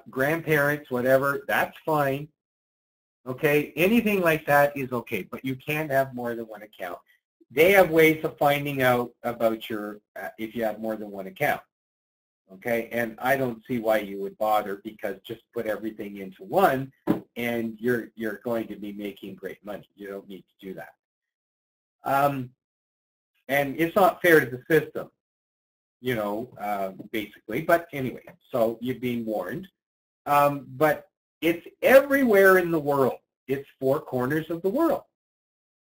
Grandparents, whatever, that's fine. Okay, anything like that is okay, but you can't have more than one account. They have ways of finding out about your, if you have more than one account. Okay, and I don't see why you would bother, because just put everything into one and you're going to be making great money. You don't need to do that. And it's not fair to the system, you know, basically, but anyway, so you're being warned. But it's everywhere in the world. It's 4 corners of the world.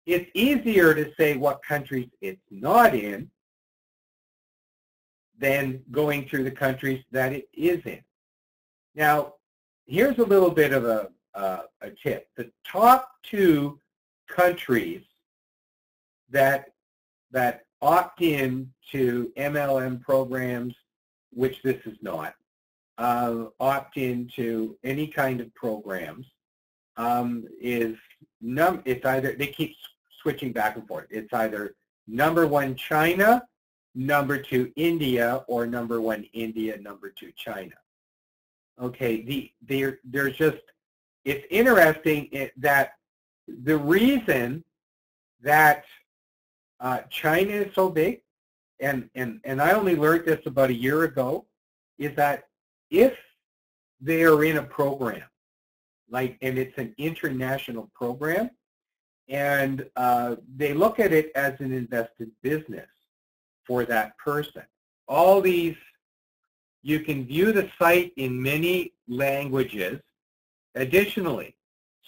It's easier to say what countries it's not in than going through the countries that it is in. Now, here's a little bit of a tip. The top 2 countries that opt in to MLM programs, which this is not, opt into any kind of programs it's either, they keep switching back and forth. It's either #1 China, #2 India, or #1 India, #2 China. Okay, there's just, it's interesting that the reason that China is so big, and I only learned this about a year ago, is that if they are in a program, and it's an international program, and they look at it as an invested business for that person. All these, you can view the site in many languages additionally.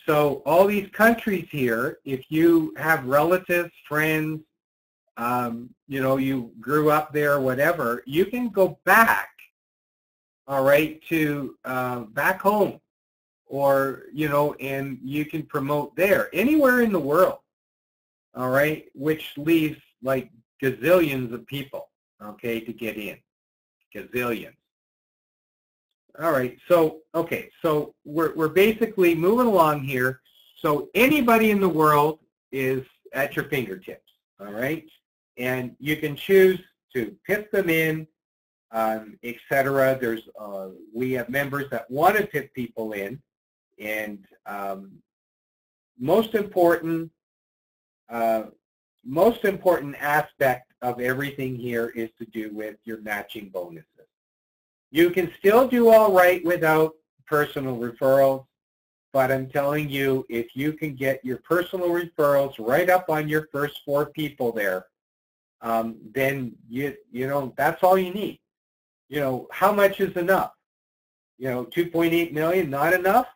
So all these countries here, if you have relatives, friends, you grew up there, whatever, you can go back, all right, to back home, or, and you can promote there, anywhere in the world, all right, which leaves like gazillions of people, okay, to get in, gazillions. All right, so, okay, so we're basically moving along here. So anybody in the world is at your fingertips, all right? And you can choose to PIFF them in, etc. We have members that want to PIFF people in, and most important aspect of everything here is to do with your matching bonuses. You can still do all right without personal referrals, but I'm telling you, if you can get your personal referrals right up on your first 4 people there, then that's all you need. How much is enough? 2.8 million, not enough?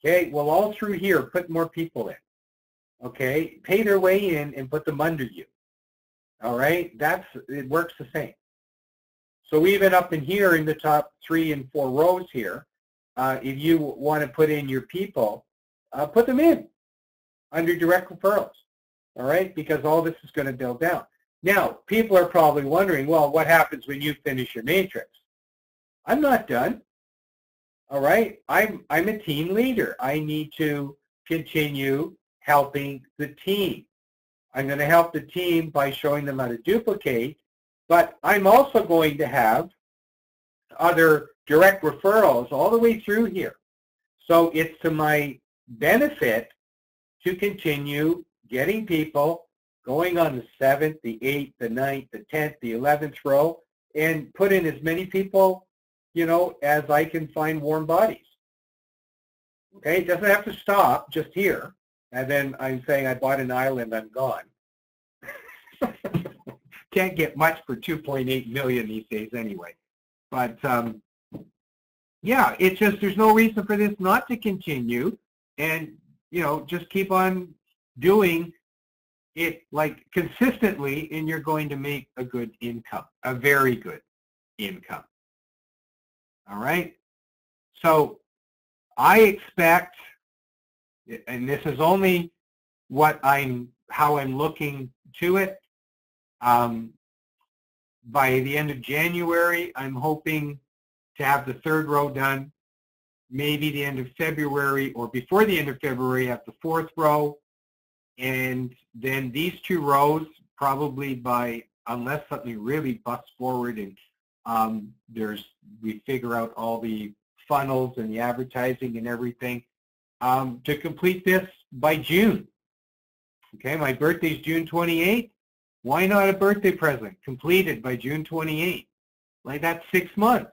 Okay, well, all through here, put more people in. Okay, pay their way in and put them under you. All right, it works the same. So even up in here in the top 3 and 4 rows here, if you want to put in your people, put them in under direct referrals. All right, because all this is going to build down. Now, people are probably wondering, well, what happens when you finish your matrix? I'm not done. All right, I'm a team leader. I need to continue helping the team. I'm going to help the team by showing them how to duplicate, but I'm also going to have other direct referrals all the way through here. So it's to my benefit to continue getting people going on the 7th, the 8th, the 9th, the 10th, the 11th row, and put in as many people, as I can find warm bodies. Okay, it doesn't have to stop just here, and then I'm saying I bought an island, I'm gone. Can't get much for 2.8 million these days anyway. But yeah, it's just, there's no reason for this not to continue, and just keep on doing it like consistently, and you're going to make a good income, a very good income. All right, so I expect, and this is only how I'm looking to it, by the end of January, I'm hoping to have the 3rd row done, maybe the end of February, or before the end of February, have the 4th row, and then these 2 rows probably unless something really busts forward and we figure out all the funnels and the advertising and everything, to complete this by June. Okay, my birthday's June 28th. Why not a birthday present completed by June 28th? Like, that's 6 months.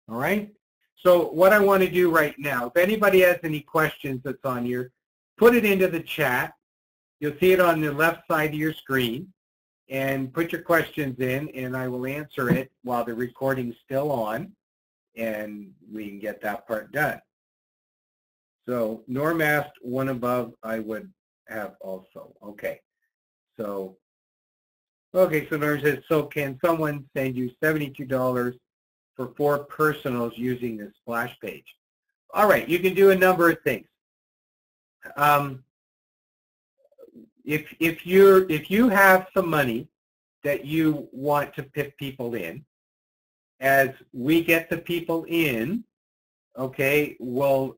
All right? So what I want to do right now, if anybody has any questions that's on here, put it into the chat. You'll see it on the left side of your screen. And put your questions in, and I will answer it while the recording's still on, and we can get that part done. So Normast, 1 above, I would have also. Okay. So Norm says, so can someone send you $72 for 4 personals using this splash page? All right, you can do a number of things. If you have some money that you want to PIFF people in, as we get the people in, okay, we'll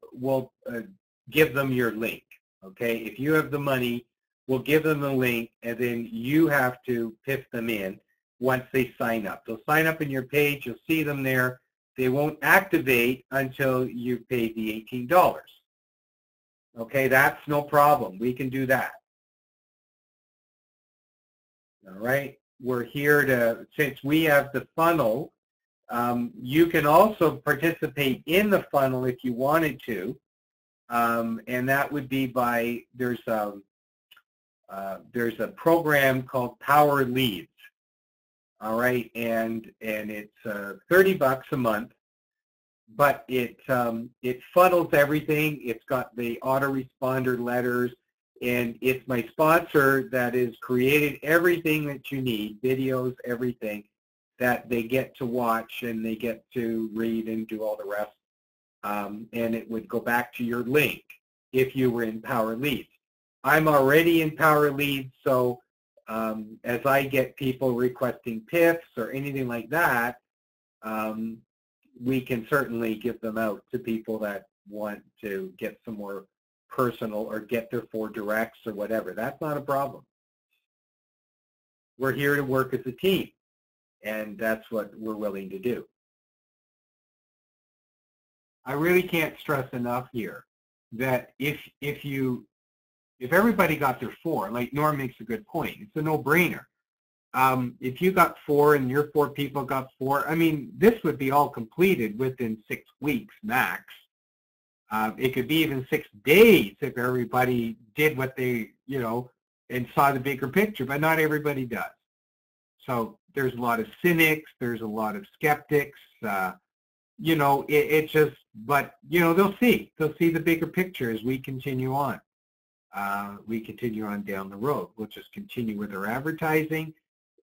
give them your link. Okay, if you have the money, we'll give them the link, and then you have to PIFF them in once they sign up. They'll sign up in your page. You'll see them there. They won't activate until you pay the $18. Okay, that's no problem. We can do that. All right, we're here to, since we have the funnel, you can also participate in the funnel if you wanted to, and that would be by, there's a program called Power Leads. All right, and it's $30 a month, but it funnels everything. It's got the autoresponder letters, and it's my sponsor that has created everything that you need, videos, everything that they get to watch and they get to read and do all the rest. And it would go back to your link if you were in Power Leads. I'm already in Power Leads, so as I get people requesting PIFFs or anything like that, we can certainly give them out to people that want to get some more personal or get their 4 directs or whatever. That's not a problem. We're here to work as a team, and that's what we're willing to do. I really can't stress enough here that if everybody got their 4, like Norm makes a good point, it's a no-brainer. If you got 4 and your 4 people got 4, I mean, this would be all completed within 6 weeks max. It could be even 6 days if everybody did what they, you know, and saw the bigger picture, but not everybody does. So there's a lot of cynics, there's a lot of skeptics, you know, it's just, but, you know, they'll see the bigger picture as we continue on. We continue on down the road. We'll just continue with our advertising,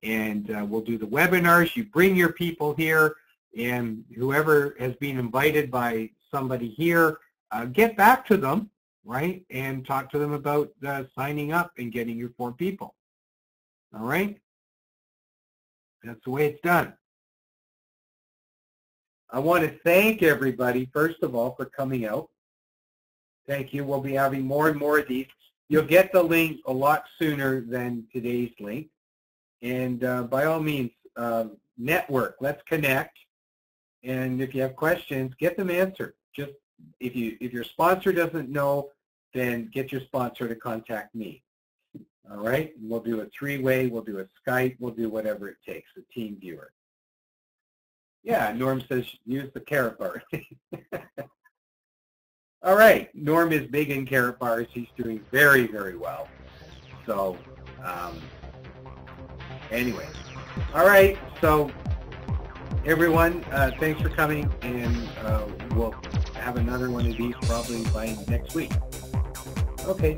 and we'll do the webinars. You bring your people here, and whoever has been invited by somebody here, get back to them, right, and talk to them about signing up and getting your 4 people. All right? That's the way it's done. I want to thank everybody, first of all, for coming out. Thank you. We'll be having more and more of these. You'll get the link a lot sooner than today's link. And by all means, network. Let's connect. And if you have questions, get them answered. Just if your sponsor doesn't know, then get your sponsor to contact me. All right? We'll do a 3-way. We'll do a Skype. We'll do whatever it takes, a team viewer. Yeah, Norm says use the carrot bar. All right, Norm is big in carrot bars. He's doing very, very well. So, anyway. All right, so everyone, thanks for coming, and we'll have another one of these probably by next week. Okay.